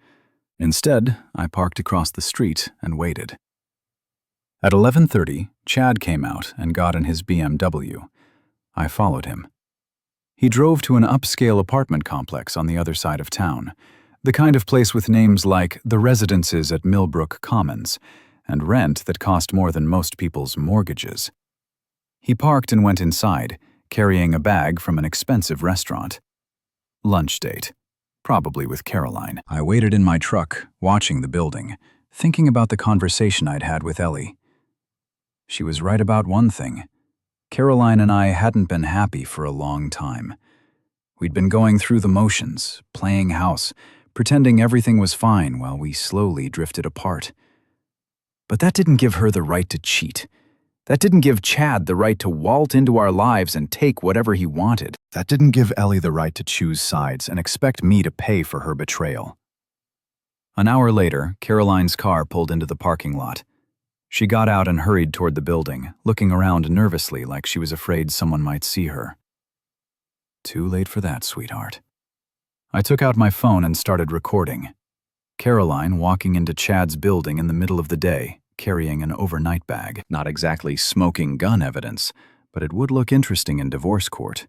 Instead, I parked across the street and waited. At 11:30, Chad came out and got in his BMW. I followed him. He drove to an upscale apartment complex on the other side of town, the kind of place with names like the Residences at Millbrook Commons, and rent that cost more than most people's mortgages. He parked and went inside, carrying a bag from an expensive restaurant. Lunch date. Probably with Caroline. I waited in my truck, watching the building, thinking about the conversation I'd had with Ellie. She was right about one thing. Caroline and I hadn't been happy for a long time. We'd been going through the motions, playing house, pretending everything was fine while we slowly drifted apart. But that didn't give her the right to cheat. That didn't give Chad the right to waltz into our lives and take whatever he wanted. That didn't give Ellie the right to choose sides and expect me to pay for her betrayal. An hour later, Caroline's car pulled into the parking lot. She got out and hurried toward the building, looking around nervously like she was afraid someone might see her. Too late for that, sweetheart. I took out my phone and started recording. Caroline walking into Chad's building in the middle of the day, carrying an overnight bag. Not exactly smoking gun evidence, but it would look interesting in divorce court.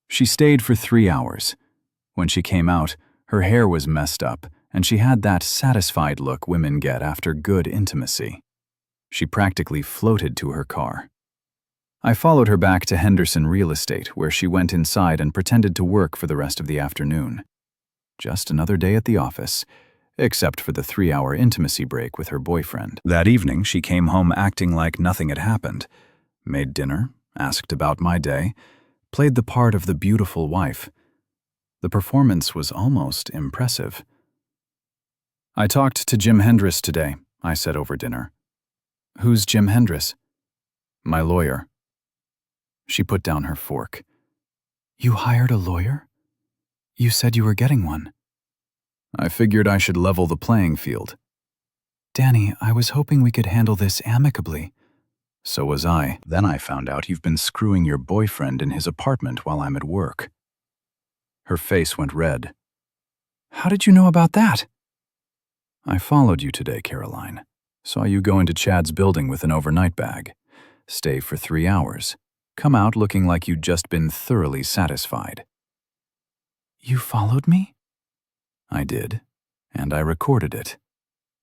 She stayed for 3 hours. When she came out, her hair was messed up, and she had that satisfied look women get after good intimacy. She practically floated to her car. I followed her back to Henderson Real Estate, where she went inside and pretended to work for the rest of the afternoon. Just another day at the office, except for the 3-hour intimacy break with her boyfriend. That evening, she came home acting like nothing had happened, made dinner, asked about my day, played the part of the beautiful wife. The performance was almost impressive. I talked to Jim Hendris today, I said over dinner. Who's Jim Hendris? My lawyer. She put down her fork. You hired a lawyer? You said you were getting one. I figured I should level the playing field. Danny, I was hoping we could handle this amicably. So was I. Then I found out you've been screwing your boyfriend in his apartment while I'm at work. Her face went red. How did you know about that? I followed you today, Caroline. Saw you go into Chad's building with an overnight bag. Stay for 3 hours. Come out looking like you'd just been thoroughly satisfied. You followed me? I did, and I recorded it.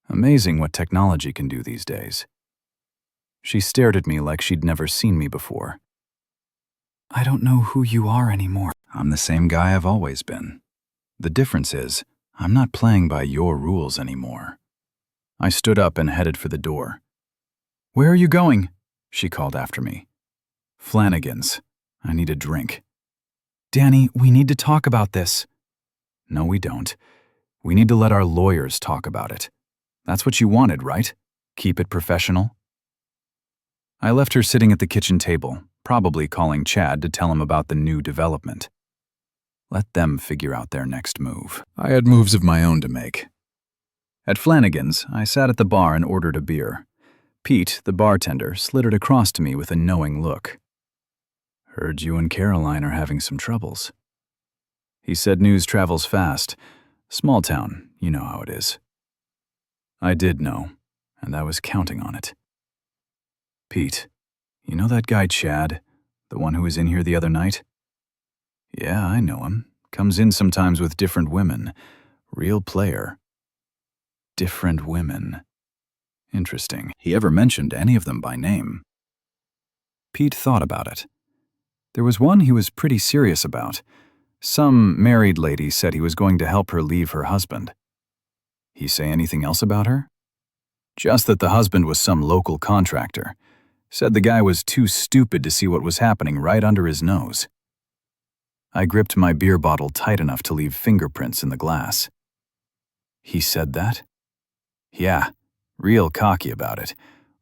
Amazing what technology can do these days. She stared at me like she'd never seen me before. I don't know who you are anymore. I'm the same guy I've always been. The difference is, I'm not playing by your rules anymore. I stood up and headed for the door. Where are you going? She called after me. Flanagan's. I need a drink. Danny, we need to talk about this. No, we don't. We need to let our lawyers talk about it. That's what you wanted, right? Keep it professional? I left her sitting at the kitchen table, probably calling Chad to tell him about the new development. Let them figure out their next move. I had moves of my own to make. At Flanagan's, I sat at the bar and ordered a beer. Pete, the bartender, slithered across to me with a knowing look. Heard you and Caroline are having some troubles. He said news travels fast. Small town, you know how it is. I did know, and I was counting on it. Pete, you know that guy Chad, the one who was in here the other night? Yeah, I know him. Comes in sometimes with different women. Real player. Different women. Interesting. He ever mentioned any of them by name? Pete thought about it. There was one he was pretty serious about. Some married lady said he was going to help her leave her husband. He say anything else about her? Just that the husband was some local contractor. Said the guy was too stupid to see what was happening right under his nose. I gripped my beer bottle tight enough to leave fingerprints in the glass. He said that? Yeah, real cocky about it,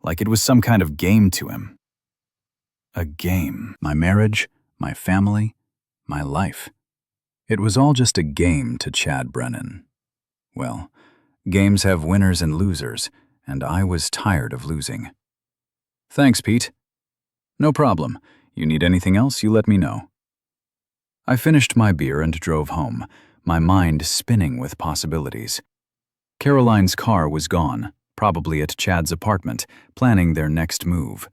like it was some kind of game to him. A game. My marriage, my family, my life. It was all just a game to Chad Brennan. Well, games have winners and losers, and I was tired of losing. Thanks, Pete. No problem. You need anything else, you let me know. I finished my beer and drove home, my mind spinning with possibilities. Caroline's car was gone, probably at Chad's apartment, planning their next move.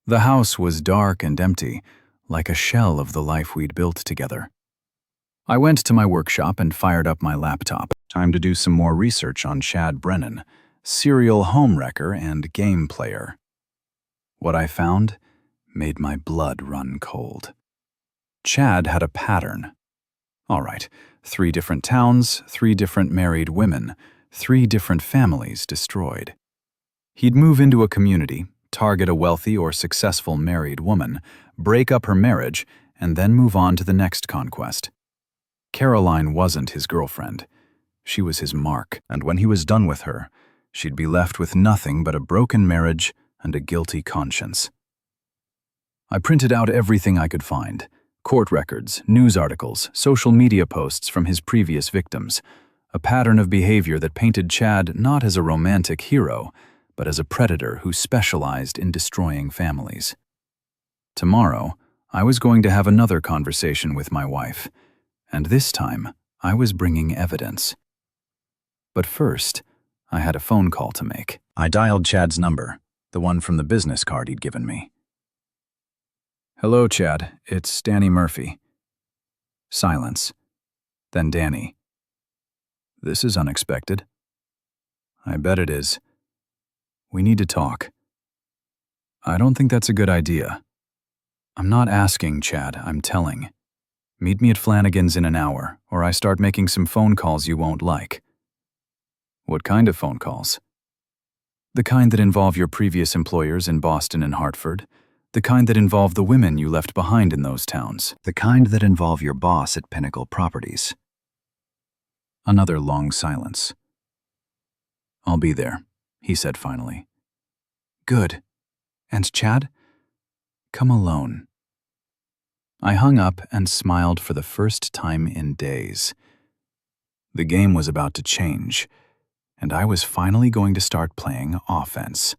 The house was dark and empty, like a shell of the life we'd built together. I went to my workshop and fired up my laptop. Time to do some more research on Chad Brennan, serial homewrecker and game player. What I found made my blood run cold. Chad had a pattern. All right, 3 different towns, 3 different married women, 3 different families destroyed. He'd move into a community, target a wealthy or successful married woman, break up her marriage, and then move on to the next conquest. Caroline wasn't his girlfriend. She was his mark, and when he was done with her, she'd be left with nothing but a broken marriage and a guilty conscience. I printed out everything I could find. Court records, news articles, social media posts from his previous victims. A pattern of behavior that painted Chad not as a romantic hero, but as a predator who specialized in destroying families. Tomorrow, I was going to have another conversation with my wife, and this time, I was bringing evidence. But first, I had a phone call to make. I dialed Chad's number, the one from the business card he'd given me. Hello, Chad. It's Danny Murphy. Silence. Then Danny. This is unexpected. I bet it is. We need to talk. I don't think that's a good idea. I'm not asking, Chad, I'm telling. Meet me at Flanagan's in an hour, or I start making some phone calls you won't like. What kind of phone calls? The kind that involve your previous employers in Boston and Hartford. The kind that involve the women you left behind in those towns. The kind that involve your boss at Pinnacle Properties. Another long silence. I'll be there, he said finally. Good. And Chad? Come alone. I hung up and smiled for the first time in days. The game was about to change, and I was finally going to start playing offense.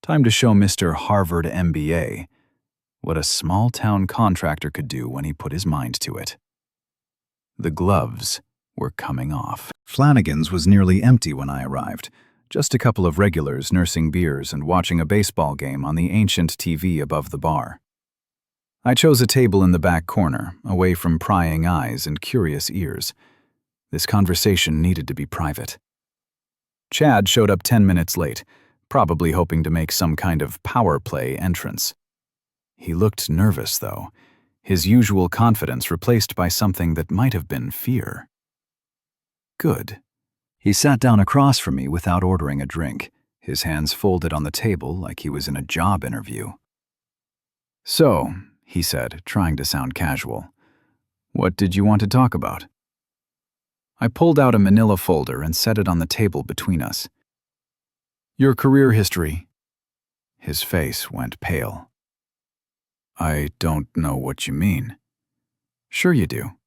Time to show Mr. Harvard MBA what a small-town contractor could do when he put his mind to it. The gloves were coming off. Flanagan's was nearly empty when I arrived, just a couple of regulars nursing beers and watching a baseball game on the ancient TV above the bar. I chose a table in the back corner, away from prying eyes and curious ears. This conversation needed to be private. Chad showed up 10 minutes late, probably hoping to make some kind of power play entrance. He looked nervous, though, his usual confidence replaced by something that might have been fear. Good. He sat down across from me without ordering a drink, his hands folded on the table like he was in a job interview. "So," he said, trying to sound casual, "what did you want to talk about?" I pulled out a manila folder and set it on the table between us. "Your career history." His face went pale. "I don't know what you mean." "Sure you do."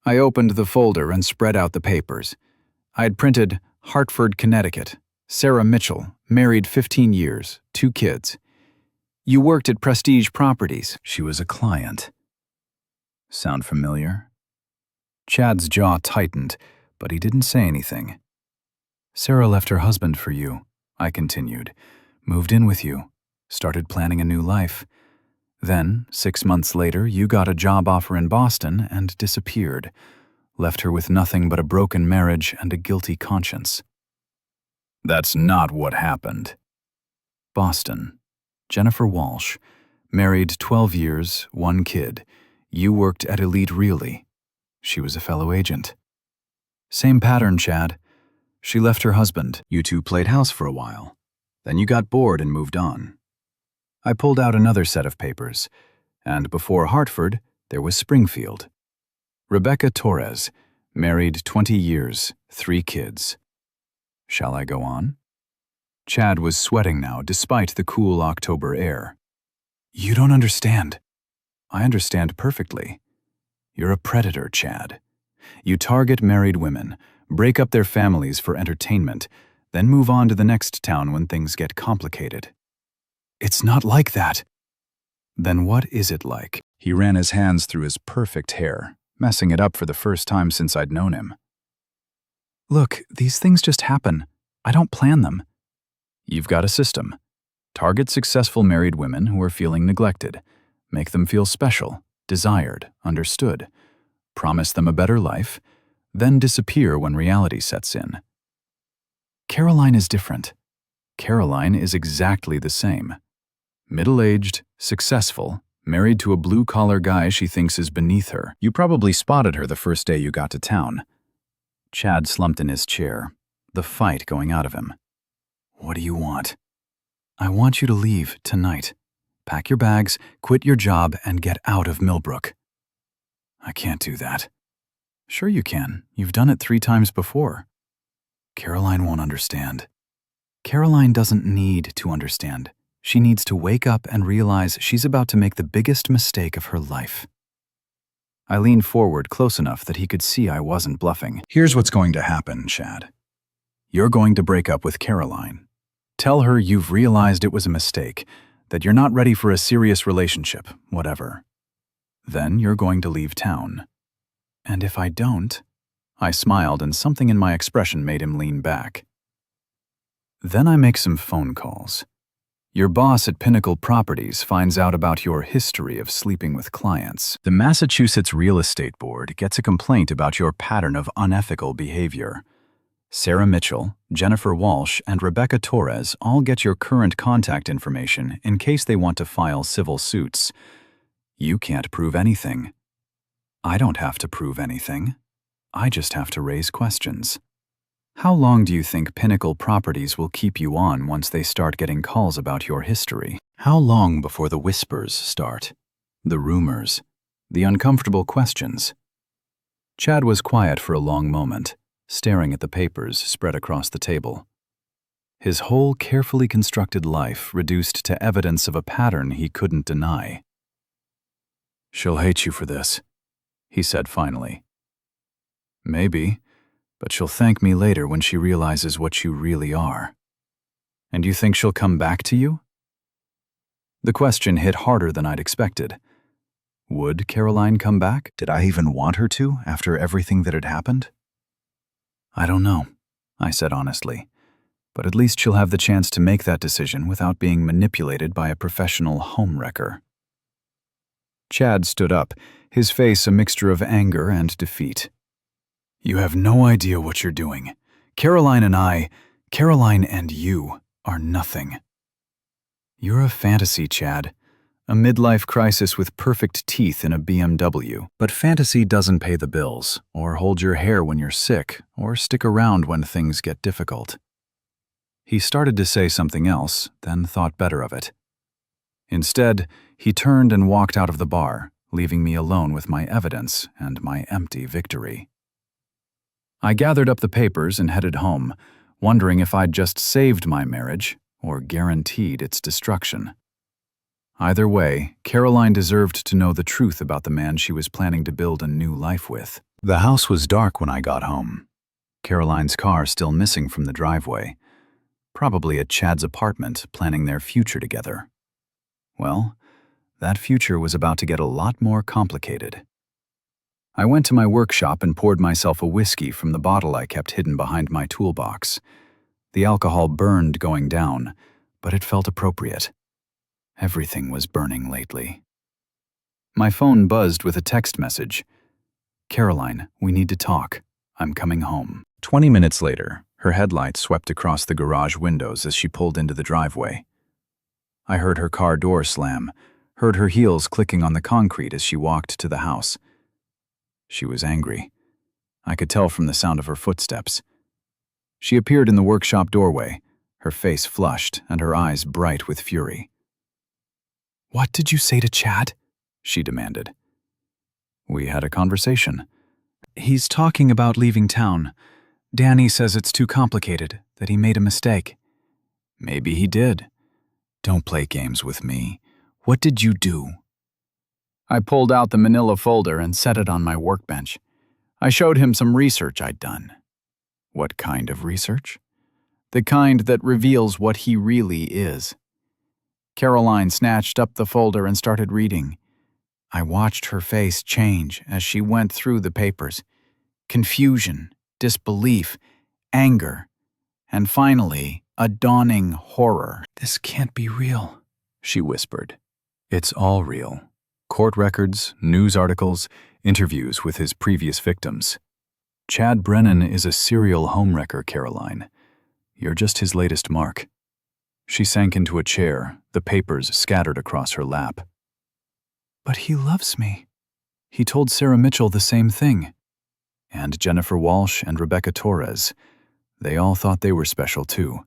I opened the folder and spread out the papers. I'd printed Hartford, Connecticut, Sarah Mitchell, married 15 years, 2 kids. You worked at Prestige Properties. She was a client. Sound familiar? Chad's jaw tightened, but he didn't say anything. Sarah left her husband for you, I continued, moved in with you, started planning a new life. Then, 6 months later, you got a job offer in Boston and disappeared, left her with nothing but a broken marriage and a guilty conscience. That's not what happened. Boston. Jennifer Walsh. Married 12 years, 1 kid. You worked at Elite Realty. She was a fellow agent. Same pattern, Chad. She left her husband. You two played house for a while. Then you got bored and moved on. I pulled out another set of papers, and before Hartford, there was Springfield. Rebecca Torres, married 20 years, 3 kids. Shall I go on? Chad was sweating now, despite the cool October air. You don't understand. I understand perfectly. You're a predator, Chad. You target married women, break up their families for entertainment, then move on to the next town when things get complicated. It's not like that. Then what is it like? He ran his hands through his perfect hair, messing it up for the first time since I'd known him. Look, these things just happen. I don't plan them. You've got a system. Target successful married women who are feeling neglected. Make them feel special, desired, understood. Promise them a better life, then disappear when reality sets in. Caroline is different. Caroline is exactly the same. Middle-aged, successful, married to a blue-collar guy she thinks is beneath her. You probably spotted her the first day you got to town. Chad slumped in his chair, the fight going out of him. What do you want? I want you to leave tonight. Pack your bags, quit your job, and get out of Millbrook. I can't do that. Sure you can. You've done it 3 times before. Caroline won't understand. Caroline doesn't need to understand. She needs to wake up and realize she's about to make the biggest mistake of her life. I leaned forward close enough that he could see I wasn't bluffing. Here's what's going to happen, Chad. You're going to break up with Caroline. Tell her you've realized it was a mistake, that you're not ready for a serious relationship, whatever. Then you're going to leave town. And if I don't? I smiled and something in my expression made him lean back. Then I make some phone calls. Your boss at Pinnacle Properties finds out about your history of sleeping with clients. The Massachusetts Real Estate Board gets a complaint about your pattern of unethical behavior. Sarah Mitchell, Jennifer Walsh, and Rebecca Torres all get your current contact information in case they want to file civil suits. You can't prove anything. I don't have to prove anything. I just have to raise questions. How long do you think Pinnacle Properties will keep you on once they start getting calls about your history? How long before the whispers start? The rumors? The uncomfortable questions? Chad was quiet for a long moment, staring at the papers spread across the table. His whole carefully constructed life reduced to evidence of a pattern he couldn't deny. "She'll hate you for this," he said finally. "Maybe, but she'll thank me later when she realizes what you really are." "And you think she'll come back to you?" The question hit harder than I'd expected. Would Caroline come back? Did I even want her to after everything that had happened? "I don't know," I said honestly, "but at least she'll have the chance to make that decision without being manipulated by a professional homewrecker." Chad stood up, his face a mixture of anger and defeat. "You have no idea what you're doing. Caroline and you, are nothing. You're a fantasy, Chad. A midlife crisis with perfect teeth in a BMW. But fantasy doesn't pay the bills, or hold your hair when you're sick, or stick around when things get difficult." He started to say something else, then thought better of it. Instead, he turned and walked out of the bar, leaving me alone with my evidence and my empty victory. I gathered up the papers and headed home, wondering if I'd just saved my marriage or guaranteed its destruction. Either way, Caroline deserved to know the truth about the man she was planning to build a new life with. The house was dark when I got home. Caroline's car still missing from the driveway. Probably at Chad's apartment, planning their future together. Well, that future was about to get a lot more complicated. I went to my workshop and poured myself a whiskey from the bottle I kept hidden behind my toolbox. The alcohol burned going down, but it felt appropriate. Everything was burning lately. My phone buzzed with a text message. "Caroline, we need to talk. I'm coming home." 20 minutes later, her headlights swept across the garage windows as she pulled into the driveway. I heard her car door slam, heard her heels clicking on the concrete as she walked to the house. She was angry. I could tell from the sound of her footsteps. She appeared in the workshop doorway, her face flushed and her eyes bright with fury. "What did you say to Chad?" she demanded. "We had a conversation. He's talking about leaving town. Danny says it's too complicated, that he made a mistake." "Maybe he did. Don't play games with me. What did you do?" I pulled out the manila folder and set it on my workbench. I showed him some research I'd done. "What kind of research?" "The kind that reveals what he really is." Caroline snatched up the folder and started reading. I watched her face change as she went through the papers. Confusion, disbelief, anger, and finally, a dawning horror. "This can't be real," she whispered. "It's all real. Court records, news articles, interviews with his previous victims. Chad Brennan is a serial homewrecker, Caroline. You're just his latest mark." She sank into a chair, the papers scattered across her lap. "But he loves me." He told Sarah Mitchell the same thing. And Jennifer Walsh and Rebecca Torres. They all thought they were special too.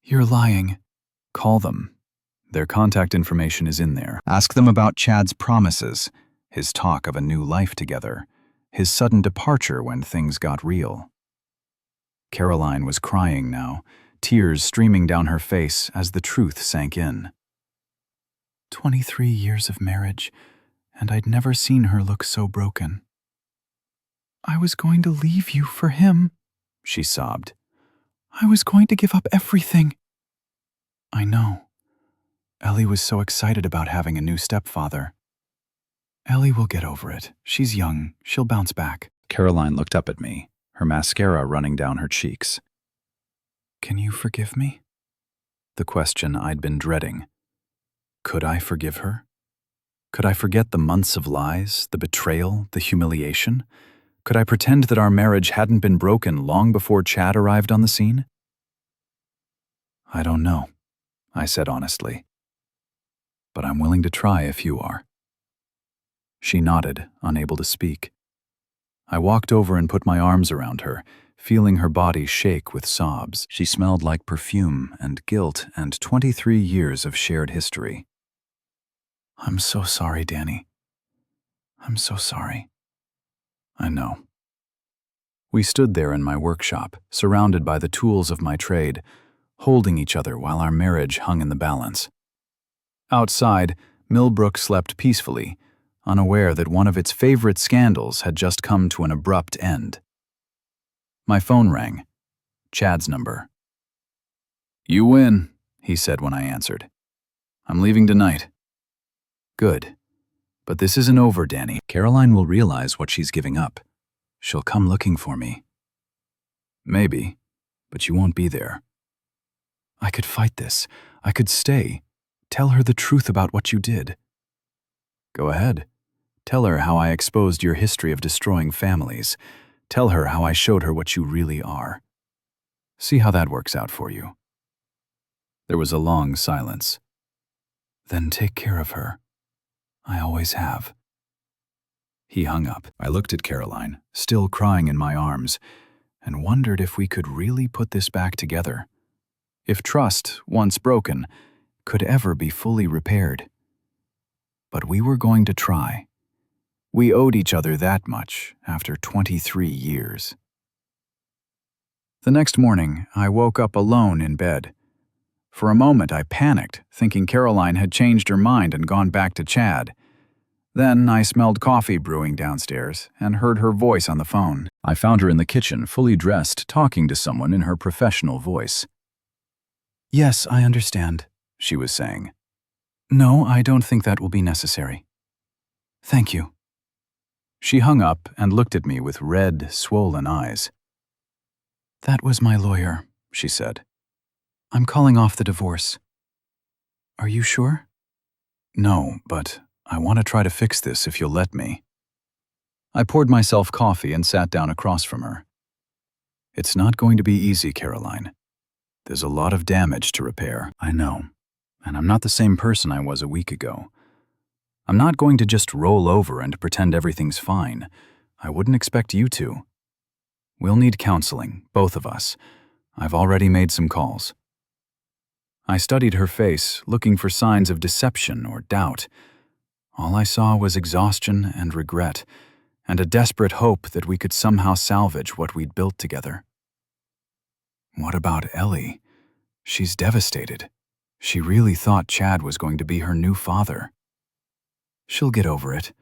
"You're lying." "Call them. Their contact information is in there. Ask them about Chad's promises, his talk of a new life together, his sudden departure when things got real." Caroline was crying now, tears streaming down her face as the truth sank in. 23 years of marriage, and I'd never seen her look so broken. "I was going to leave you for him," she sobbed. "I was going to give up everything." "I know. Ellie was so excited about having a new stepfather." "Ellie will get over it. She's young. She'll bounce back." Caroline looked up at me, her mascara running down her cheeks. "Can you forgive me?" The question I'd been dreading. Could I forgive her? Could I forget the months of lies, the betrayal, the humiliation? Could I pretend that our marriage hadn't been broken long before Chad arrived on the scene? "I don't know," I said honestly. "But I'm willing to try if you are." She nodded, unable to speak. I walked over and put my arms around her, feeling her body shake with sobs. She smelled like perfume and guilt and 23 years of shared history. "I'm so sorry, Danny. I'm so sorry." "I know." We stood there in my workshop, surrounded by the tools of my trade, holding each other while our marriage hung in the balance. Outside, Millbrook slept peacefully, unaware that one of its favorite scandals had just come to an abrupt end. My phone rang. Chad's number. "You win," he said when I answered. "I'm leaving tonight." "Good. But this isn't over, Danny. Caroline will realize what she's giving up. She'll come looking for me." "Maybe, but you won't be there." "I could fight this. I could stay. Tell her the truth about what you did." "Go ahead. Tell her how I exposed your history of destroying families. Tell her how I showed her what you really are. See how that works out for you." There was a long silence. "Then take care of her. I always have." He hung up. I looked at Caroline, still crying in my arms, and wondered if we could really put this back together. If trust, once broken, could ever be fully repaired. But we were going to try. We owed each other that much after 23 years. The next morning, I woke up alone in bed. For a moment, I panicked, thinking Caroline had changed her mind and gone back to Chad. Then I smelled coffee brewing downstairs and heard her voice on the phone. I found her in the kitchen, fully dressed, talking to someone in her professional voice. "Yes, I understand," she was saying. "No, I don't think that will be necessary. Thank you." She hung up and looked at me with red, swollen eyes. "That was my lawyer," she said. "I'm calling off the divorce." "Are you sure?" "No, but I want to try to fix this if you'll let me." I poured myself coffee and sat down across from her. "It's not going to be easy, Caroline. There's a lot of damage to repair, I know, and I'm not the same person I was a week ago. I'm not going to just roll over and pretend everything's fine. I wouldn't expect you to. We'll need counseling, both of us. I've already made some calls." I studied her face, looking for signs of deception or doubt. All I saw was exhaustion and regret, and a desperate hope that we could somehow salvage what we'd built together. What about Ellie? She's devastated. She really thought Chad was going to be her new father. She'll get over it.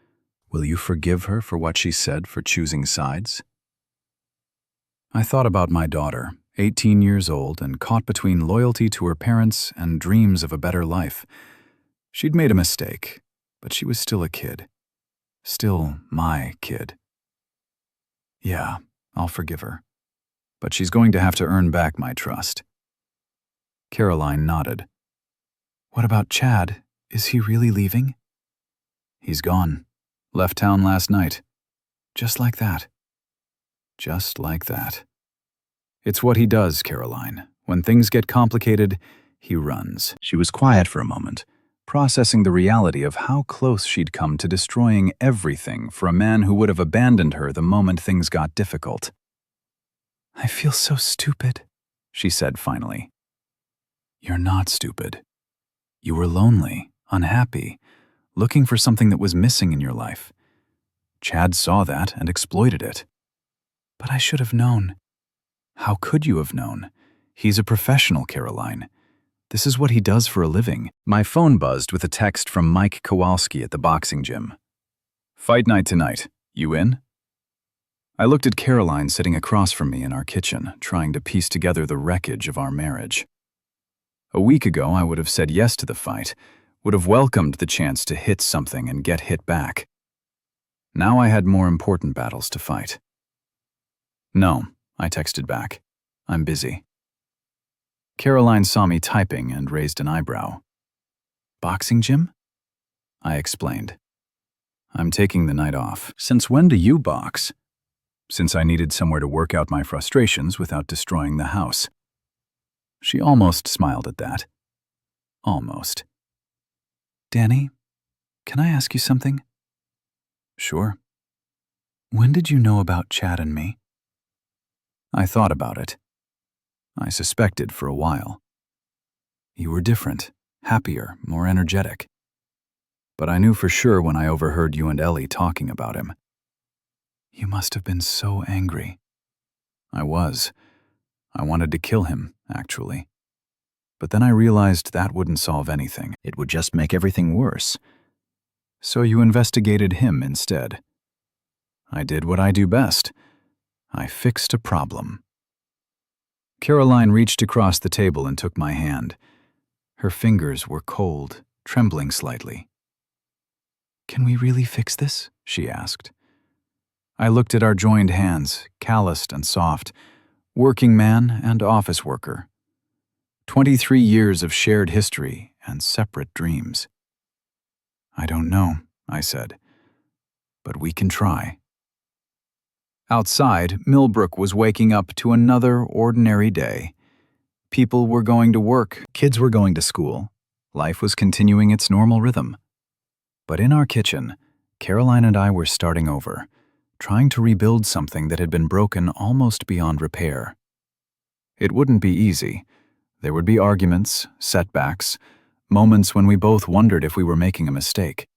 Will you forgive her for what she said, for choosing sides? I thought about my daughter, 18 years old and caught between loyalty to her parents and dreams of a better life. She'd made a mistake, but she was still a kid. Still my kid. Yeah, I'll forgive her. But she's going to have to earn back my trust. Caroline nodded. What about Chad? Is he really leaving? He's gone. Left town last night. Just like that. Just like that. It's what he does, Caroline. When things get complicated, he runs. She was quiet for a moment, processing the reality of how close she'd come to destroying everything for a man who would have abandoned her the moment things got difficult. I feel so stupid, she said finally. You're not stupid. You were lonely, unhappy, looking for something that was missing in your life. Chad saw that and exploited it. But I should have known. How could you have known? He's a professional, Caroline. This is what he does for a living. My phone buzzed with a text from Mike Kowalski at the boxing gym. Fight night tonight. You in? I looked at Caroline sitting across from me in our kitchen, trying to piece together the wreckage of our marriage. A week ago, I would have said yes to the fight, would have welcomed the chance to hit something and get hit back. Now I had more important battles to fight. No, I texted back. I'm busy. Caroline saw me typing and raised an eyebrow. Boxing gym? I explained. I'm taking the night off. Since when do you box? Since I needed somewhere to work out my frustrations without destroying the house. She almost smiled at that. Almost. Danny, can I ask you something? Sure. When did you know about Chad and me? I thought about it. I suspected for a while. You were different, happier, more energetic. But I knew for sure when I overheard you and Ellie talking about him. You must have been so angry. I was. I wanted to kill him, actually. But then I realized that wouldn't solve anything. It would just make everything worse. So you investigated him instead. I did what I do best. I fixed a problem. Caroline reached across the table and took my hand. Her fingers were cold, trembling slightly. "Can we really fix this?" she asked. I looked at our joined hands, calloused and soft, working man and office worker. 23 years of shared history and separate dreams. "I don't know," I said, "but we can try." Outside, Millbrook was waking up to another ordinary day. People were going to work, kids were going to school. Life was continuing its normal rhythm. But in our kitchen, Caroline and I were starting over, trying to rebuild something that had been broken almost beyond repair. It wouldn't be easy. There would be arguments, setbacks, moments when we both wondered if we were making a mistake.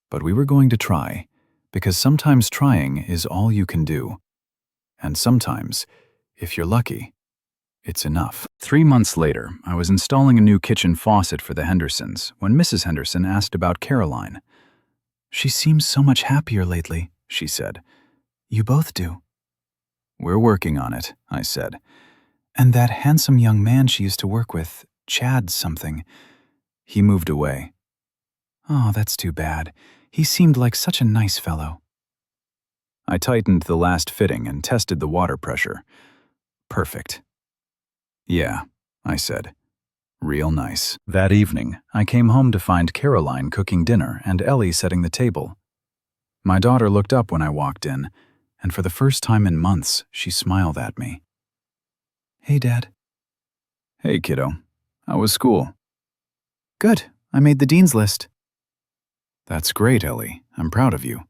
But we were going to try, because sometimes trying is all you can do. And sometimes, if you're lucky, it's enough. 3 months later, I was installing a new kitchen faucet for the Hendersons when Mrs. Henderson asked about Caroline. "She seems so much happier lately," she said. "You both do." "We're working on it," I said. "And that handsome young man she used to work with, Chad something, he moved away." "Oh, that's too bad. He seemed like such a nice fellow." I tightened the last fitting and tested the water pressure. Perfect. "Yeah," I said. "Real nice." That evening, I came home to find Caroline cooking dinner and Ellie setting the table. My daughter looked up when I walked in, and for the first time in months, she smiled at me. "Hey, Dad." "Hey, kiddo. How was school?" "Good. I made the dean's list." "That's great, Ellie. I'm proud of you."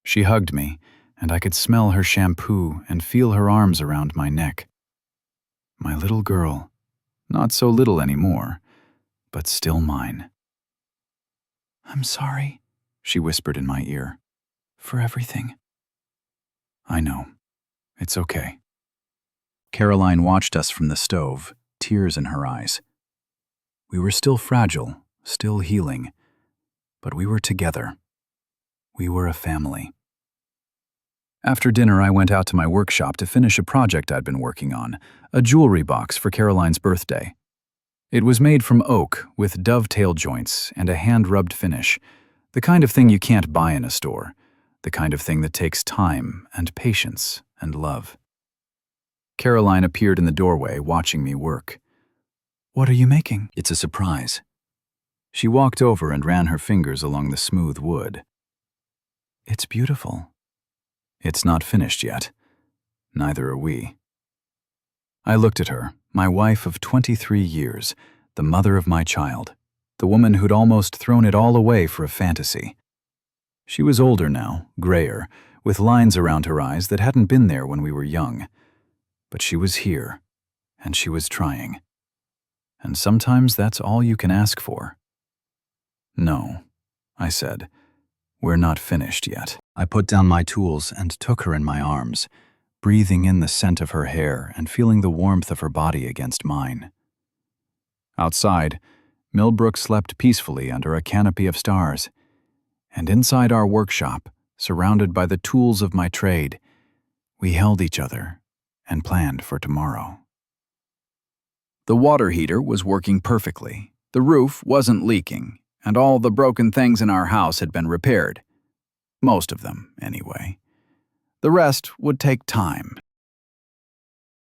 She hugged me, and I could smell her shampoo and feel her arms around my neck. My little girl. Not so little anymore, but still mine. "I'm sorry," she whispered in my ear, "for everything." "I know. It's okay." Caroline watched us from the stove, tears in her eyes. We were still fragile, still healing, but we were together. We were a family. After dinner, I went out to my workshop to finish a project I'd been working on, a jewelry box for Caroline's birthday. It was made from oak with dovetail joints and a hand-rubbed finish, the kind of thing you can't buy in a store, the kind of thing that takes time and patience and love. Caroline appeared in the doorway, watching me work. "What are you making?" "It's a surprise." She walked over and ran her fingers along the smooth wood. "It's beautiful." "It's not finished yet. Neither are we." I looked at her, my wife of 23 years, the mother of my child, the woman who'd almost thrown it all away for a fantasy. She was older now, grayer, with lines around her eyes that hadn't been there when we were young. But she was here, and she was trying. And sometimes that's all you can ask for. "No," I said. "We're not finished yet." I put down my tools and took her in my arms, breathing in the scent of her hair and feeling the warmth of her body against mine. Outside, Millbrook slept peacefully under a canopy of stars. And inside our workshop, surrounded by the tools of my trade, we held each other and planned for tomorrow. The water heater was working perfectly, the roof wasn't leaking, and all the broken things in our house had been repaired. Most of them, anyway. The rest would take time.